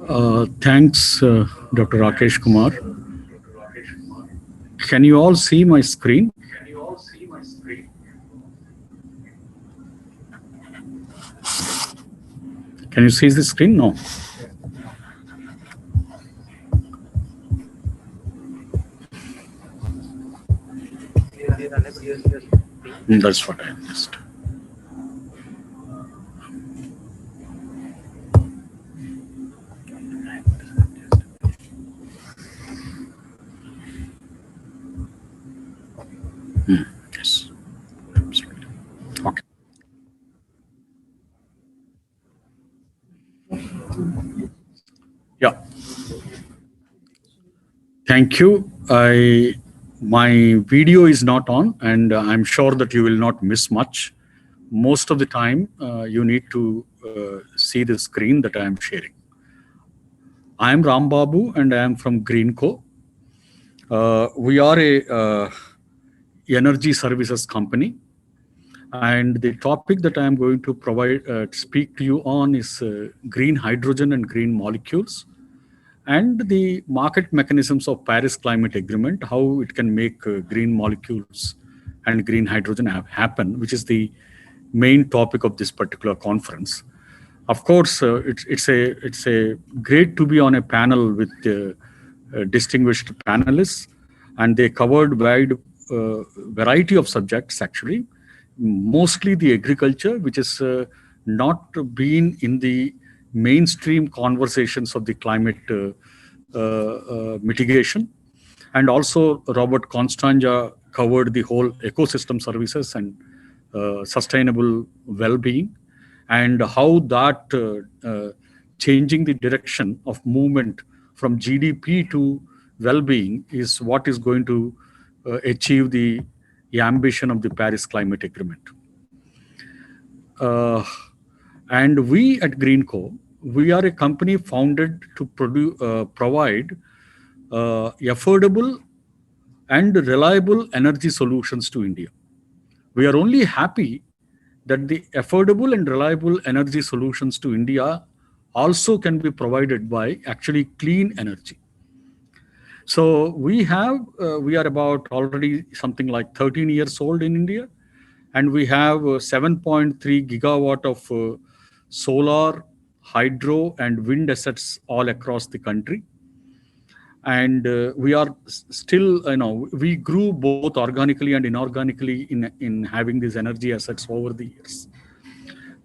Babu. Thanks, Dr. Rakesh Kumar. Can you all see my screen? Can you see the screen? No. That's what I missed. Yes. Okay. Yeah. Thank you. My video is not on, and I'm sure that you will not miss much. Most of the time, you need to see the screen that I am sharing. I am Ram Babu, and I am from Greenco. We are a energy services company, and the topic that I am going to speak to you on is green hydrogen and green molecules, and the market mechanisms of Paris Climate Agreement, how it can make green molecules and green hydrogen happen, which is the main topic of this particular conference. Of course, it's a great to be on a panel with distinguished panelists, and they covered wide variety of subjects actually, mostly the agriculture, which is not been in the mainstream conversations of the climate mitigation. And also Robert Constanja covered the whole ecosystem services and sustainable well-being, and how that changing the direction of movement from GDP to well-being is what is going to achieve the ambition of the Paris Climate Agreement. And we at Greenco, we are a company founded to provide affordable and reliable energy solutions to India. We are only happy that the affordable and reliable energy solutions to India also can be provided by actually clean energy. So we are about already something like 13 years old in India, and we have 7.3 gigawatt of solar, hydro, and wind assets all across the country. And we are still, we grew both organically and inorganically in having these energy assets over the years.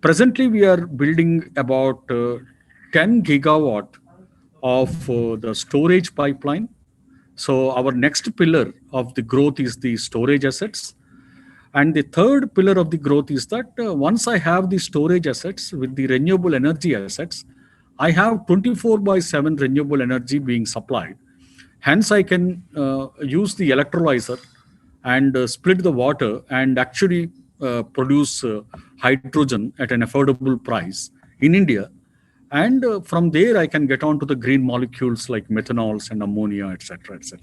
Presently, we are building about 10 gigawatt of the storage pipeline. So our next pillar of the growth is the storage assets. And the third pillar of the growth is that once I have the storage assets with the renewable energy assets, I have 24/7 renewable energy being supplied. Hence, I can use the electrolyzer and split the water and actually produce hydrogen at an affordable price in India. And from there, I can get on to the green molecules like methanols and ammonia, etc., etc.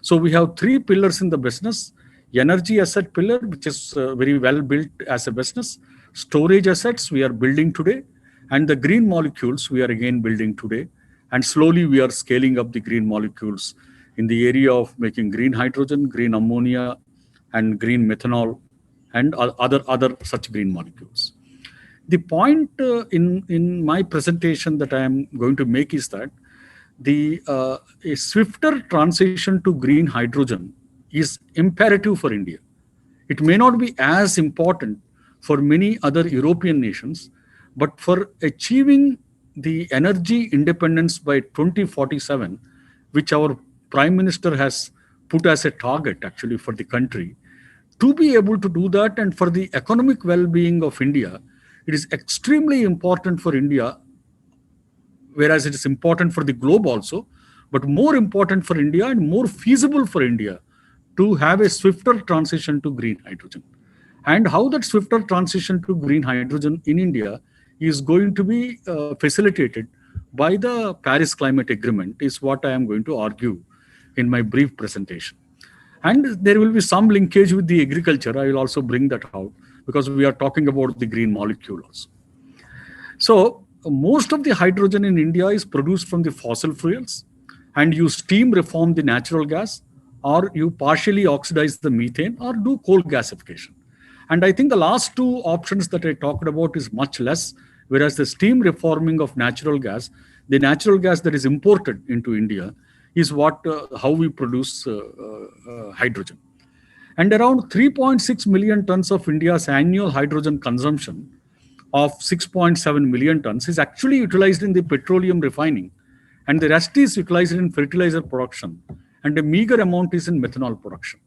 So we have three pillars in the business: energy asset pillar, which is very well built as a business; storage assets we are building today; and the green molecules we are again building today. And slowly we are scaling up the green molecules in the area of making green hydrogen, green ammonia, and green methanol, and other such green molecules. The point in my presentation that I am going to make is that a swifter transition to green hydrogen is imperative for India. It may not be as important for many other European nations, but for achieving the energy independence by 2047, which our Prime Minister has put as a target actually for the country, to be able to do that and for the economic well-being of India, it is extremely important for India, whereas it is important for the globe also, but more important for India and more feasible for India to have a swifter transition to green hydrogen. And how that swifter transition to green hydrogen in India is going to be facilitated by the Paris Climate Agreement is what I am going to argue in my brief presentation. And there will be some linkage with the agriculture. I will also bring that out because we are talking about the green molecule also. So most of the hydrogen in India is produced from the fossil fuels, and you steam reform the natural gas, or you partially oxidize the methane, or do coal gasification. And I think the last two options that I talked about is much less, whereas the steam reforming of natural gas, the natural gas that is imported into India, is how we produce hydrogen. And around 3.6 million tons of India's annual hydrogen consumption of 6.7 million tons is actually utilized in the petroleum refining, and the rest is utilized in fertilizer production, and a meager amount is in methanol production.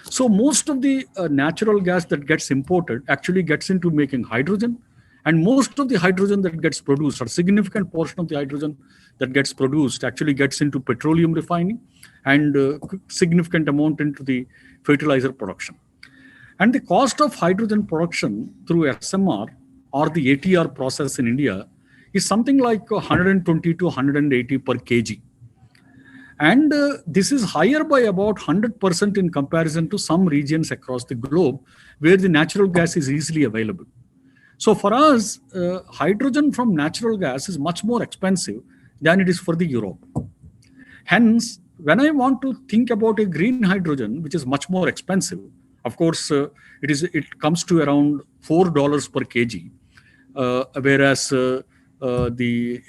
So most of the natural gas that gets imported actually gets into making hydrogen, and most of the hydrogen that gets produced, or significant portion of the hydrogen that gets produced, actually gets into petroleum refining, and significant amount into the fertilizer production. And the cost of hydrogen production through SMR or the ATR process in India is something like 120 to 180 per kg. And this is higher by about 100% in comparison to some regions across the globe where the natural gas is easily available. So for us, hydrogen from natural gas is much more expensive than it is for the Europe. Hence, when I want to think about a green hydrogen, which is much more expensive, Of course, it comes to around $4 per kg, whereas the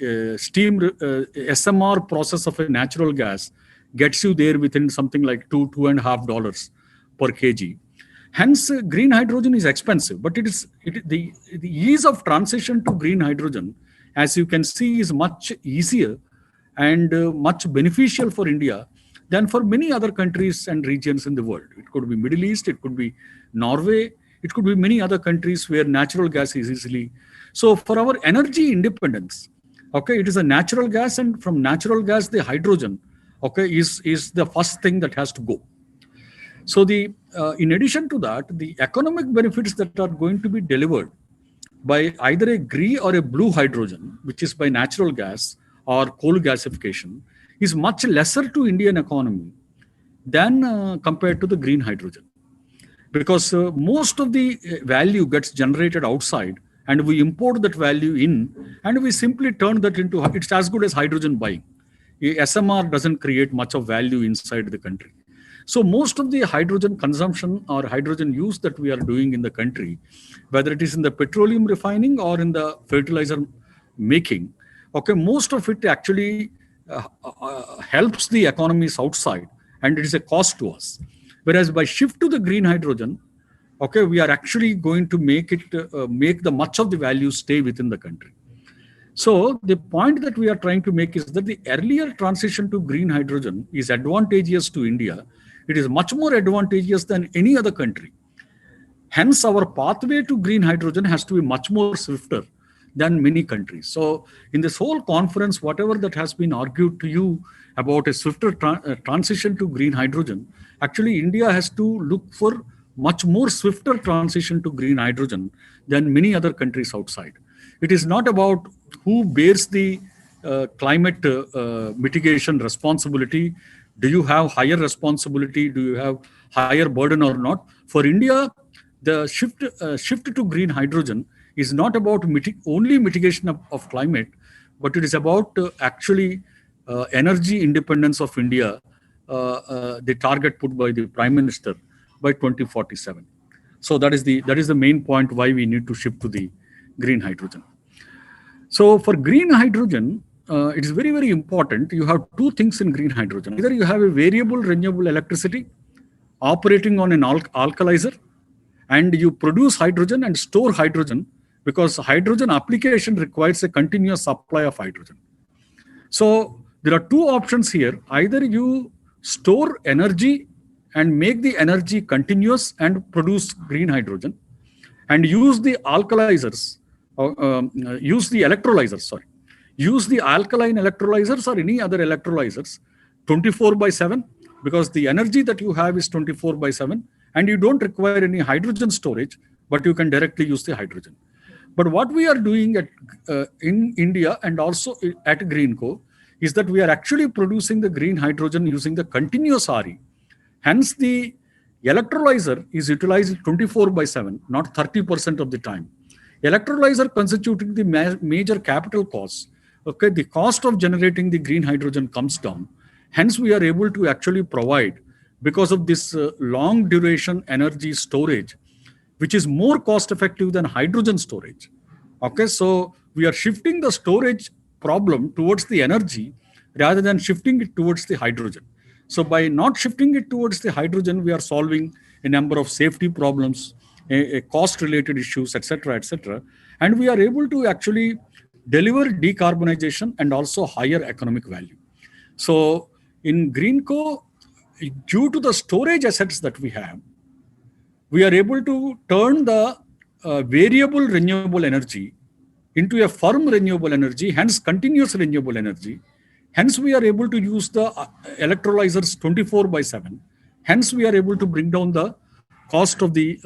SMR process of a natural gas gets you there within something like $2.5 per kg. Hence, green hydrogen is expensive, but the ease of transition to green hydrogen, as you can see, is much easier and much beneficial for India than for many other countries and regions in the world. It could be Middle East, it could be Norway, it could be many other countries where natural gas is easily. So for our energy independence, okay, it is a natural gas, and from natural gas, the hydrogen, okay, is the first thing that has to go. So in addition to that, the economic benefits that are going to be delivered by either a green or a blue hydrogen, which is by natural gas or coal gasification, is much lesser to Indian economy than compared to the green hydrogen. Because most of the value gets generated outside, and we import that value in, and we simply turn that into, it's as good as hydrogen buying. SMR doesn't create much of value inside the country. So most of the hydrogen consumption or hydrogen use that we are doing in the country, whether it is in the petroleum refining or in the fertilizer making, okay, most of it actually helps the economies outside, and it is a cost to us. Whereas by shift to the green hydrogen, okay, we are actually going to make the much of the value stay within the country. So the point that we are trying to make is that the earlier transition to green hydrogen is advantageous to India. It is much more advantageous than any other country. Hence, our pathway to green hydrogen has to be much more swifter than many countries. So in this whole conference, whatever that has been argued to you about a swifter transition to green hydrogen, actually India has to look for much more swifter transition to green hydrogen than many other countries outside. It is not about who bears the climate mitigation responsibility. Do you have higher responsibility? Do you have higher burden or not? For India, the shift to green hydrogen is not about only mitigation of climate, but it is about actually energy independence of India, the target put by the Prime Minister by 2047. So that is the main point why we need to shift to the green hydrogen. So for green hydrogen, it is very, very important. You have two things in green hydrogen. Either you have a variable renewable electricity operating on an alkalizer, and you produce hydrogen and store hydrogen, because hydrogen application requires a continuous supply of hydrogen. So there are two options here. Either you store energy and make the energy continuous and produce green hydrogen, and use the alkalizers, use the electrolyzers, use the alkaline electrolyzers or any other electrolyzers 24/7, because the energy that you have is 24/7, and you don't require any hydrogen storage, but you can directly use the hydrogen. But what we are doing in India and also at Greenco is that we are actually producing the green hydrogen using the continuous RE. Hence, the electrolyzer is utilized 24/7, not 30% of the time. Electrolyzer constituting the major capital costs. Okay, the cost of generating the green hydrogen comes down. Hence, we are able to actually provide, because of this long duration energy storage, which is more cost effective than hydrogen storage. Okay, so we are shifting the storage problem towards the energy rather than shifting it towards the hydrogen. So by not shifting it towards the hydrogen, we are solving a number of safety problems, cost related issues, etc., etc. And we are able to actually deliver decarbonization and also higher economic value. So in Greenco, due to the storage assets that we have, we are able to turn the variable renewable energy into a firm renewable energy, hence continuous renewable energy. Hence, we are able to use the electrolyzers 24/7. Hence, we are able to bring down the cost of the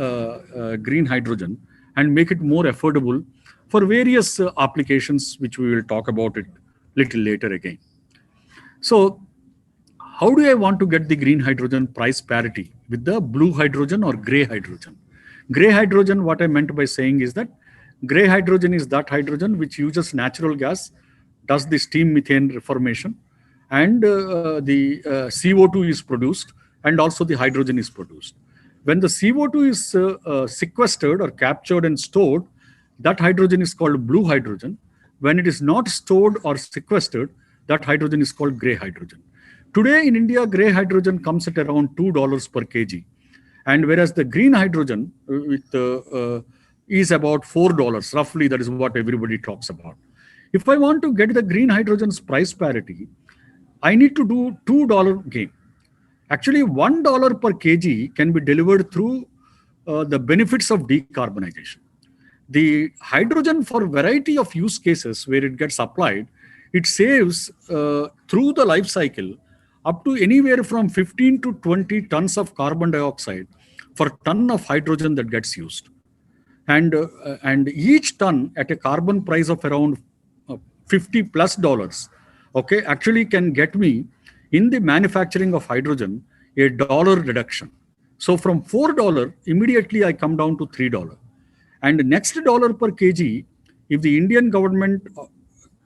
green hydrogen and make it more affordable for various applications, which we will talk about it little later again. So, how do I want to get the green hydrogen price parity with the blue hydrogen or gray hydrogen? Gray hydrogen, what I meant by saying is that gray hydrogen is that hydrogen which uses natural gas, does the steam methane reformation, and the CO2 is produced, and also the hydrogen is produced. When the CO2 is sequestered or captured and stored, that hydrogen is called blue hydrogen. When it is not stored or sequestered, that hydrogen is called gray hydrogen. Today in India, gray hydrogen comes at around $2 per kg. And whereas the green hydrogen is about $4, roughly, that is what everybody talks about. If I want to get the green hydrogen's price parity, I need to do $2 gain. Actually, $1 per kg can be delivered through the benefits of decarbonization. The hydrogen, for variety of use cases where it gets applied, it saves through the life cycle up to anywhere from 15 to 20 tons of carbon dioxide for ton of hydrogen that gets used. And each ton at a carbon price of around $50+, okay, actually can get me in the manufacturing of hydrogen a dollar reduction. So from $4, immediately I come down to $3. And next dollar per kg, if the Indian government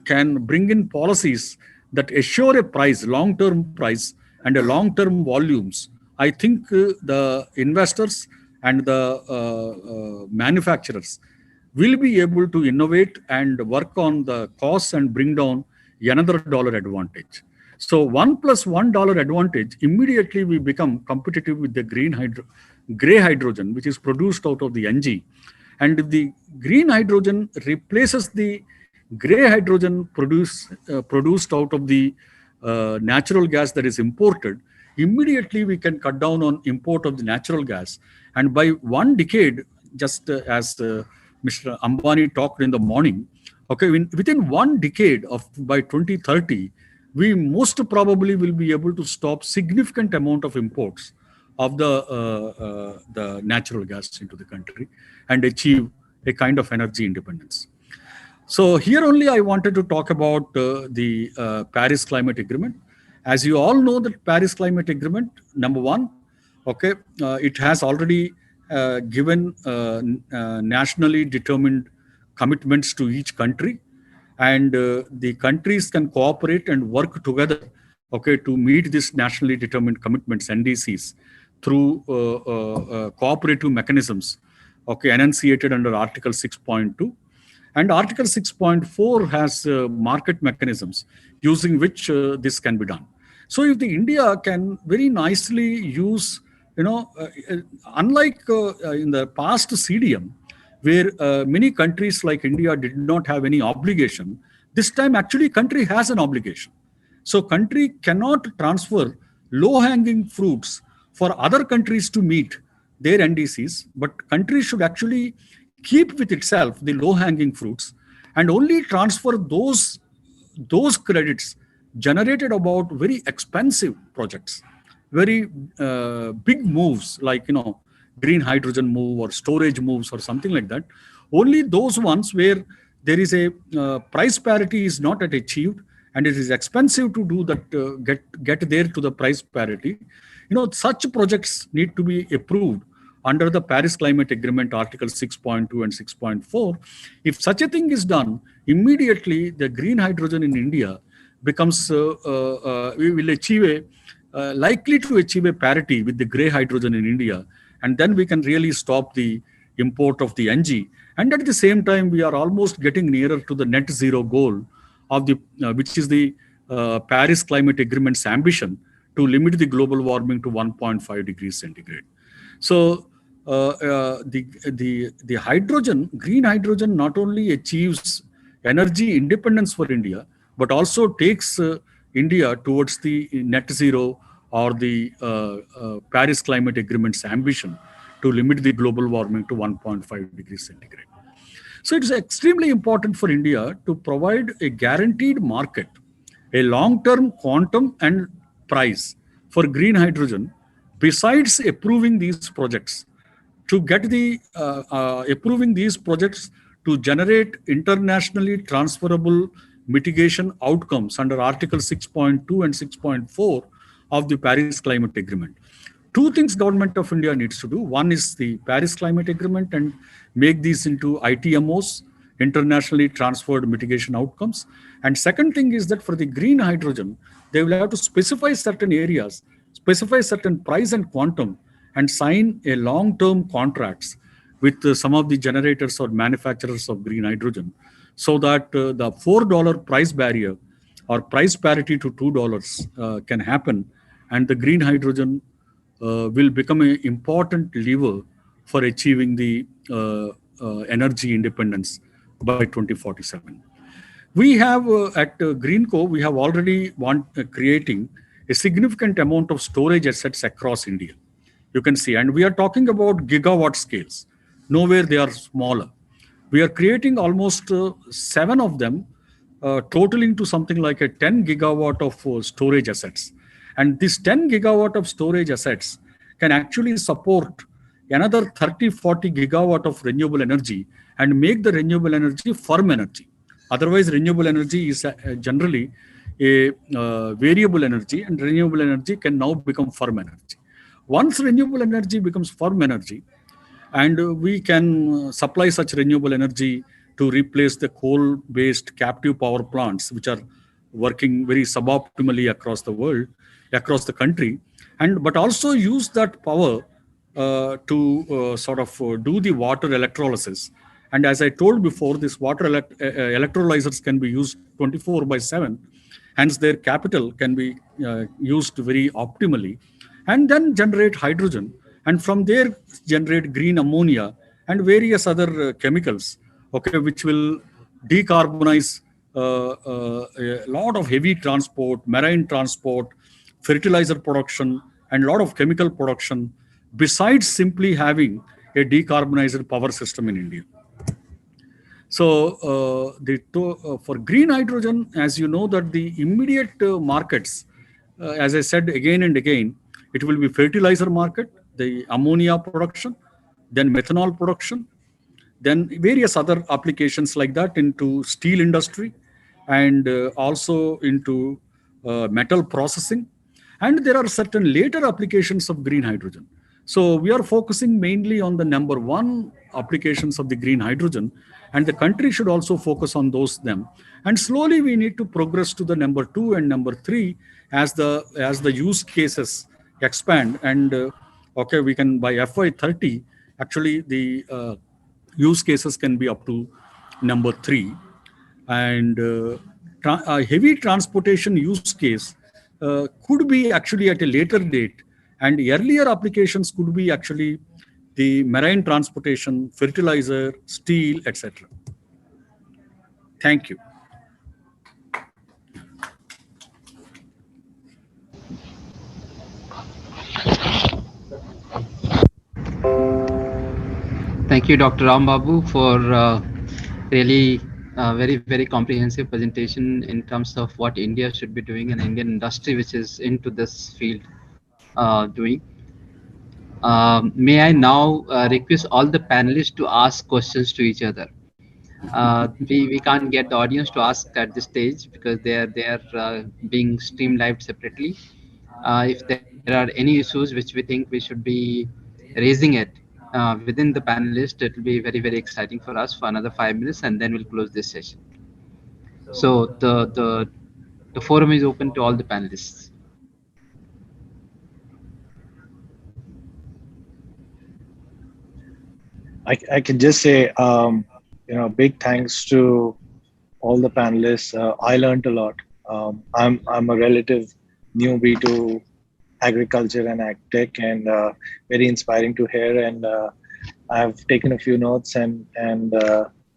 can bring in policies that assure a price, long-term price and a long-term volumes, I think the investors and the manufacturers will be able to innovate and work on the costs and bring down another dollar advantage. So $1 + $1 advantage, immediately we become competitive with the gray hydrogen, which is produced out of the NG. And if the green hydrogen replaces the gray hydrogen produced out of the natural gas that is imported, immediately we can cut down on import of the natural gas. And by 1 decade, just as Mr. Ambani talked in the morning, okay, within 1 decade by 2030, we most probably will be able to stop significant amount of imports of the natural gas into the country and achieve a kind of energy independence. So here only I wanted to talk about the Paris Climate Agreement. As you all know, the Paris Climate Agreement, number one, okay, it has already given nationally determined commitments to each country, and the countries can cooperate and work together, okay, to meet these nationally determined commitments, NDCs, through cooperative mechanisms, okay, enunciated under Article 6.2. And Article 6.4 has market mechanisms using which this can be done. So if the India can very nicely use, unlike in the past CDM, where many countries like India did not have any obligation, this time actually country has an obligation. So country cannot transfer low-hanging fruits for other countries to meet their NDCs, but country should actually keep with itself the low-hanging fruits and only transfer those credits generated about very expensive projects, very big moves like, green hydrogen move or storage moves or something like that. Only those ones where there is a price parity is not yet achieved and it is expensive to do that, get there to the price parity. Such projects need to be approved under the Paris Climate Agreement, Article 6.2 and 6.4. If such a thing is done, immediately the green hydrogen in India becomes, we will achieve likely to achieve a parity with the gray hydrogen in India. And then we can really stop the import of the NG. And at the same time, we are almost getting nearer to the net zero goal of which is the Paris Climate Agreement's ambition to limit the global warming to 1.5 degrees centigrade. So the hydrogen, green hydrogen, not only achieves energy independence for India, but also takes India towards the net zero or the Paris Climate Agreement's ambition to limit the global warming to 1.5 degrees centigrade. So it's extremely important for India to provide a guaranteed market, a long-term quantum and price for green hydrogen, besides approving these projects, to get the approving these projects to generate internationally transferable mitigation outcomes under Article 6.2 and 6.4 of the Paris Climate Agreement. Two things Government of India needs to do. One is the Paris Climate Agreement and make these into ITMOs, internationally transferred mitigation outcomes. And second thing is that for the green hydrogen, they will have to specify certain areas, specify certain price and quantum, and sign a long-term contracts with some of the generators or manufacturers of green hydrogen, so that the $4 price barrier or price parity to $2 can happen, and the green hydrogen will become an important lever for achieving the energy independence by 2047. We have at Greenco, we have already creating a significant amount of storage assets across India. You can see, and we are talking about gigawatt scales. Nowhere they are smaller. We are creating almost 7 of them, totaling to something like a 10 gigawatt of storage assets. And this 10 gigawatt of storage assets can actually support another 30, 40 gigawatt of renewable energy and make the renewable energy firm energy. Otherwise, renewable energy is generally a variable energy, and renewable energy can now become firm energy. Once renewable energy becomes firm energy, and we can supply such renewable energy to replace the coal-based captive power plants, which are working very suboptimally across the world, across the country, and but also use that power to do the water electrolysis. And as I told before, this water electrolyzers can be used 24/7. Hence, their capital can be used very optimally, and then generate hydrogen, and from there generate green ammonia and various other chemicals, okay, which will decarbonize a lot of heavy transport, marine transport, fertilizer production, and a lot of chemical production, besides simply having a decarbonized power system in India. So for green hydrogen, as you know, that the immediate markets, as I said again and again, it will be fertilizer market, the ammonia production, then methanol production, then various other applications like that into steel industry, and also into metal processing. And there are certain later applications of green hydrogen. So we are focusing mainly on the number 1 applications of the green hydrogen, and the country should also focus on them. And slowly we need to progress to the number 2 and number 3 as the use cases expand. And okay, we can by FY30, actually the use cases can be up to number 3. And heavy transportation use case could be actually at a later date, and earlier applications could be actually the marine transportation, fertilizer, steel, etc. Thank you. Thank you, Dr. Ram Babu, for really very, very comprehensive presentation in terms of what India should be doing and Indian industry, which is into this field doing. May I now request all the panelists to ask questions to each other. We can't get the audience to ask at this stage because they are being streamed live separately. If there are any issues which we think we should be raising it within the panelists, it will be very, very exciting for us for another 5 minutes, and then we'll close this session. So the forum is open to all the panelists. I can just say, big thanks to all the panelists. I learned a lot. I'm a relative newbie to agriculture and ag tech, and very inspiring to hear. And I've taken a few notes, and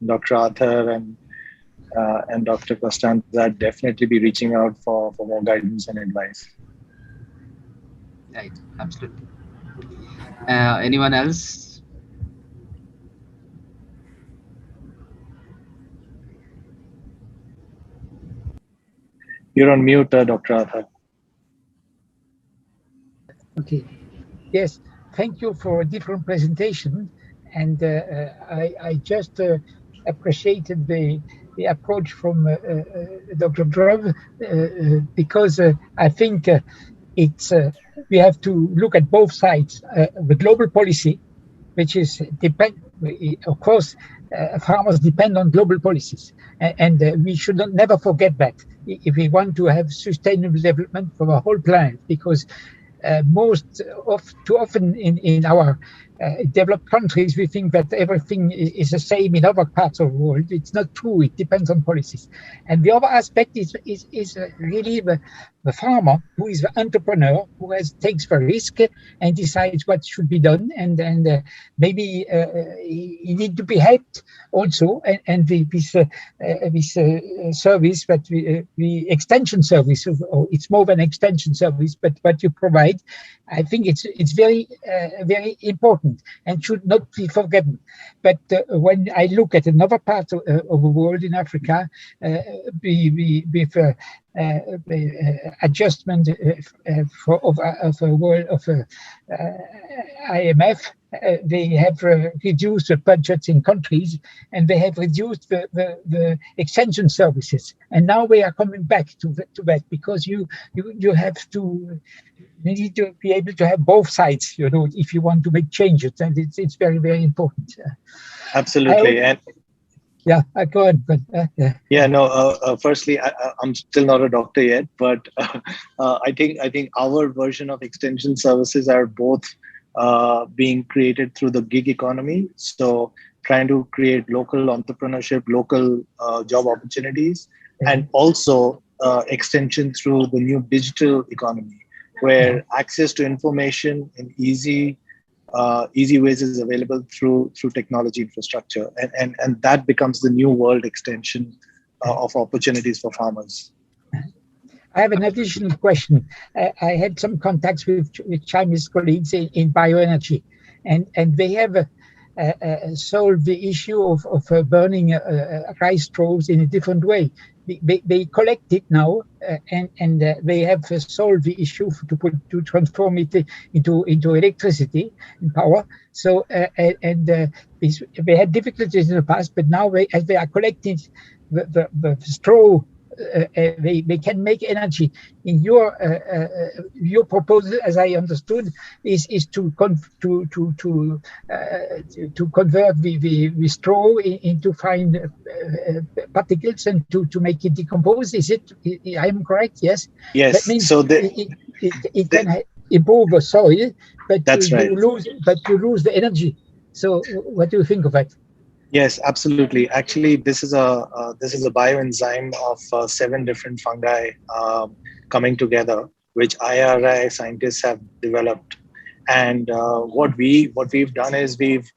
Dr. Arthur and Dr. Costanza definitely be reaching out for more guidance and advice. Right, absolutely. Anyone else? You're on mute, Dr. Arthur. Okay. Yes, thank you for a different presentation. And I just appreciated the approach from Dr. Drove because I think it's we have to look at both sides. The global policy, which is of course, farmers depend on global policies, and we should never forget that if we want to have sustainable development for the whole planet, because too often in our developed countries, we think that everything is the same in other parts of the world. It's not true. It depends on policies. And the other aspect is really the farmer, who is the entrepreneur, who takes the risk and decides what should be done. And maybe he needs to be helped also. And this service that the extension service, or it's more than extension service, but what you provide, I think it's very important and should not be forgotten. But when I look at another part of the world in Africa, with adjustment of the world of IMF, they have reduced the budgets in countries, and they have reduced the extension services. And now we are coming back to that, because you need to be able to have both sides, if you want to make changes, and it's very, very important. Absolutely. Yeah, go ahead. Firstly, I'm still not a doctor yet, but I think our version of extension services are both being created through the gig economy. So trying to create local entrepreneurship, local job opportunities, and also extension through the new digital economy, where access to information in easy ways is available through technology infrastructure, and that becomes the new world extension of opportunities for farmers. I have an additional question. I had some contacts with Chinese colleagues in bioenergy, and they have solved the issue of burning rice straws in a different way. They collect it now, and they have solved the issue to transform it into electricity and power. So they had difficulties in the past, but now as they are collecting the straw, they can make energy. In your proposal, as I understood, is to convert the straw into fine particles and to make it decompose. Is it? I am correct? Yes. Yes. That means so it can improve the soil, but you lose the energy. So, what do you think of that? Yes, absolutely. Actually, this is a bioenzyme of 7 different fungi coming together, which IRI scientists have developed. And what we've done is we've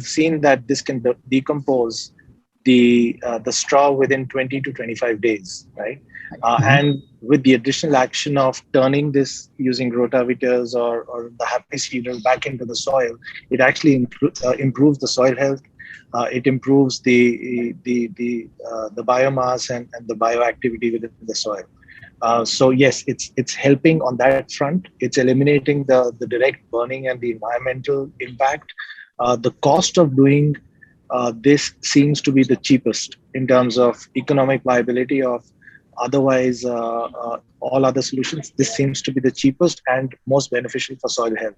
seen that this can decompose the straw within 20 to 25 days, right? And with the additional action of turning this using rotavators or the happy seeder back into the soil, it actually improves the soil health. It improves the biomass and the bioactivity within the soil. So yes, it's helping on that front. It's eliminating the direct burning and the environmental impact. The cost of doing this seems to be the cheapest in terms of economic viability of otherwise all other solutions. This seems to be the cheapest and most beneficial for soil health.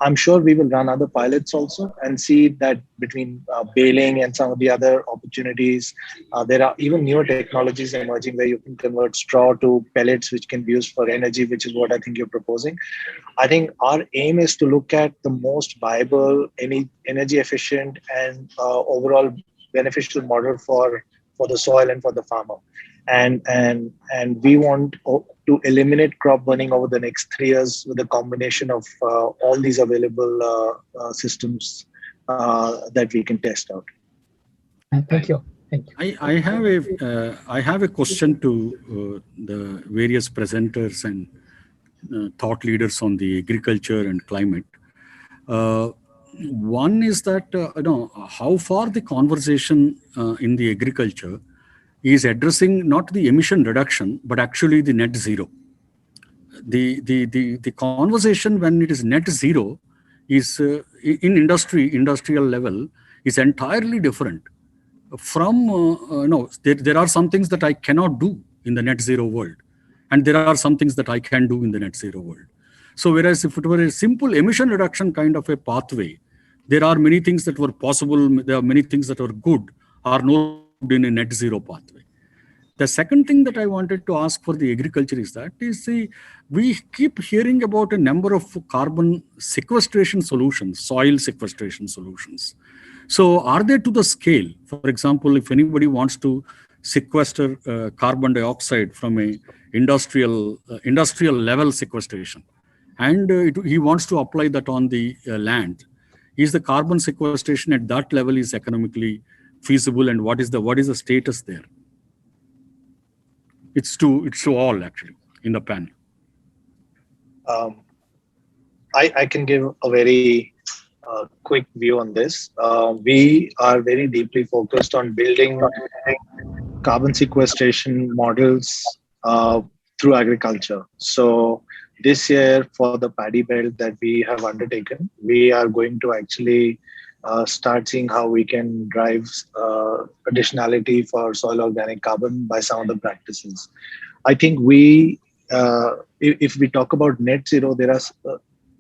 I'm sure we will run other pilots also and see that between baling and some of the other opportunities, there are even newer technologies emerging where you can convert straw to pellets, which can be used for energy, which is what I think you're proposing. I think our aim is to look at the most viable, energy efficient, and overall beneficial model for the soil and for the farmer. And we want to eliminate crop burning over the next 3 years with a combination of all these available systems that we can test out. Thank you. I have a question to the various presenters and thought leaders on the agriculture and climate. One is that how far the conversation in the agriculture is addressing not the emission reduction, but actually the net zero. The conversation when it is net zero is in industrial level is entirely different from, there are some things that I cannot do in the net zero world. And there are some things that I can do in the net zero world. So whereas if it were a simple emission reduction kind of a pathway, there are many things that were possible, there are many things that are good, are not in a net zero pathway. The second thing that I wanted to ask for the agriculture is that we keep hearing about a number of carbon sequestration solutions, soil sequestration solutions. So are they to the scale? For example, if anybody wants to sequester carbon dioxide from a industrial level sequestration, and he wants to apply that on the land, is the carbon sequestration at that level is economically feasible, and what is the status there? It's to all actually in the panel. Um, I can give a very quick view on this. We are very deeply focused on building carbon sequestration models through agriculture. So this year, for the paddy belt that we have undertaken, we are going to actually start seeing how we can drive additionality for soil organic carbon by some of the practices. I think if we talk about net zero, there are,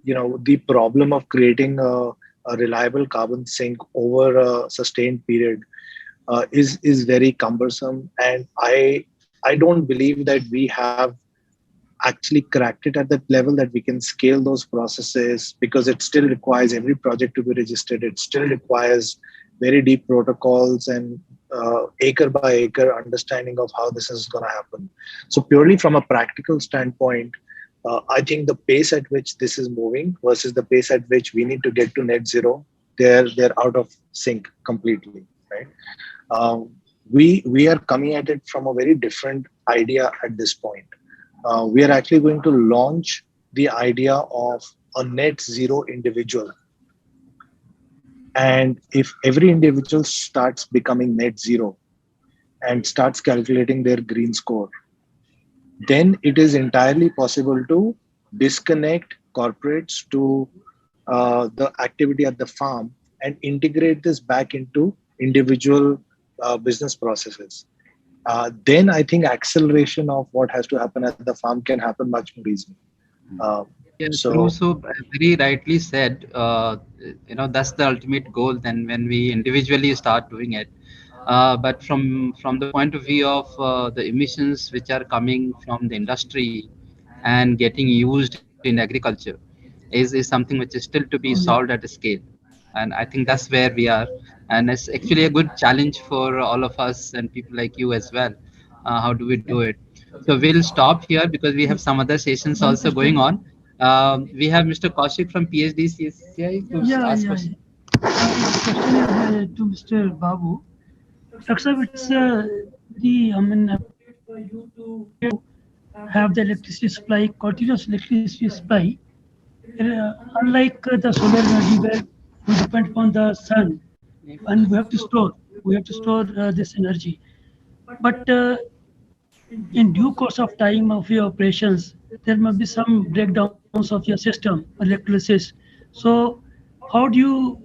the problem of creating a reliable carbon sink over a sustained period is very cumbersome, and I don't believe that we have actually cracked it at that level that we can scale those processes, because it still requires every project to be registered. It still requires very deep protocols and acre by acre understanding of how this is going to happen. So purely from a practical standpoint, I think the pace at which this is moving versus the pace at which we need to get to net zero, they're out of sync completely, right? We are coming at it from a very different idea at this point. We are actually going to launch the idea of a net zero individual. And if every individual starts becoming net zero and starts calculating their green score, then it is entirely possible to disconnect corporates to the activity at the farm and integrate this back into individual business processes. Then I think acceleration of what has to happen at the farm can happen much more easily. True. So very rightly said, that's the ultimate goal then when we individually start doing it. But from the point of view of the emissions which are coming from the industry and getting used in agriculture is something which is still to be solved at a scale. And I think that's where we are. And it's actually a good challenge for all of us and people like you as well. How do we do it? So we'll stop here because we have some other sessions also going on. We have Mr. Kaushik from PHDCCI to ask questions. This question is to Mr. Babu. Dr. Saab, it's appropriate for you to have the electricity supply, continuous electricity supply, unlike the solar energy where we depend upon the sun and we have to store this energy. But in due course of time of your operations, there must be some breakdowns of your system, electrolysis. So how do you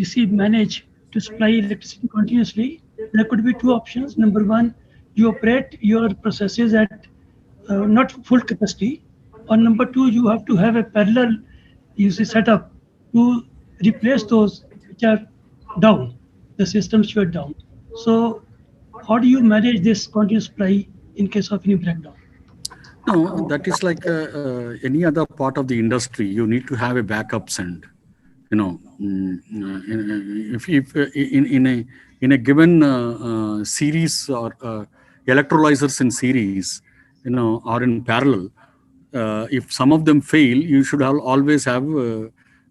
see manage to supply electricity continuously? There could be two options. Number one, you operate your processes at not full capacity, or number two, you have to have a parallel setup to replace those which are down, the systems which are down. So how do you manage this continuous supply in case of any breakdown? No, that is like any other part of the industry. You need to have a backups, and if in a given series or electrolyzers in series, or in parallel, if some of them fail, you should always have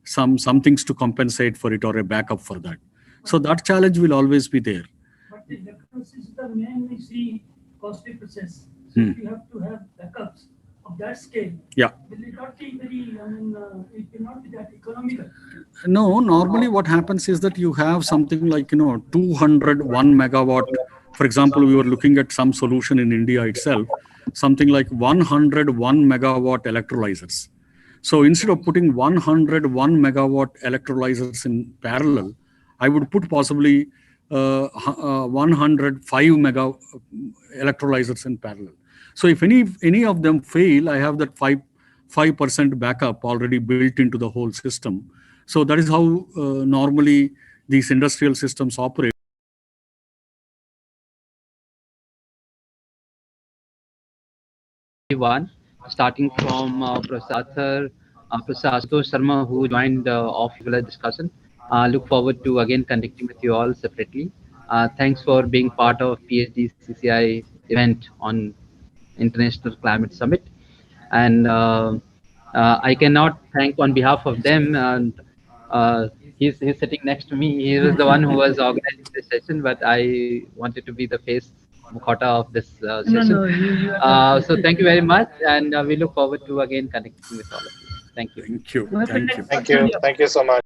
some things to compensate for it or a backup for that. So that challenge will always be there. But the electrolysis is the main costly process. So if you have to have backups of that scale, will it not be very, it will not be that economical? No, normally what happens is that you have something like, 201 megawatt. For example, we were looking at some solution in India itself, something like 101 megawatt electrolyzers. So instead of putting 101 megawatt electrolyzers in parallel, I would put possibly 105 mega electrolyzers in parallel. So if any of them fail, I have that 5% backup already built into the whole system. So that is how normally these industrial systems operate. everyone, starting from Prasad Asutosh Sharma, who joined off regular discussion. Look forward to again connecting with you all separately. Thanks for being part of PHDCCI event on International Climate Summit. And I cannot thank on behalf of them. And he's sitting next to me. He was the one who was organizing this session, but I wanted to be the face Mukhota of this session. No, you are So thank you very much, and we look forward to again connecting with all of you. Thank you. Thank you. What happened Thank you. next Thank person? you. Thank you so much.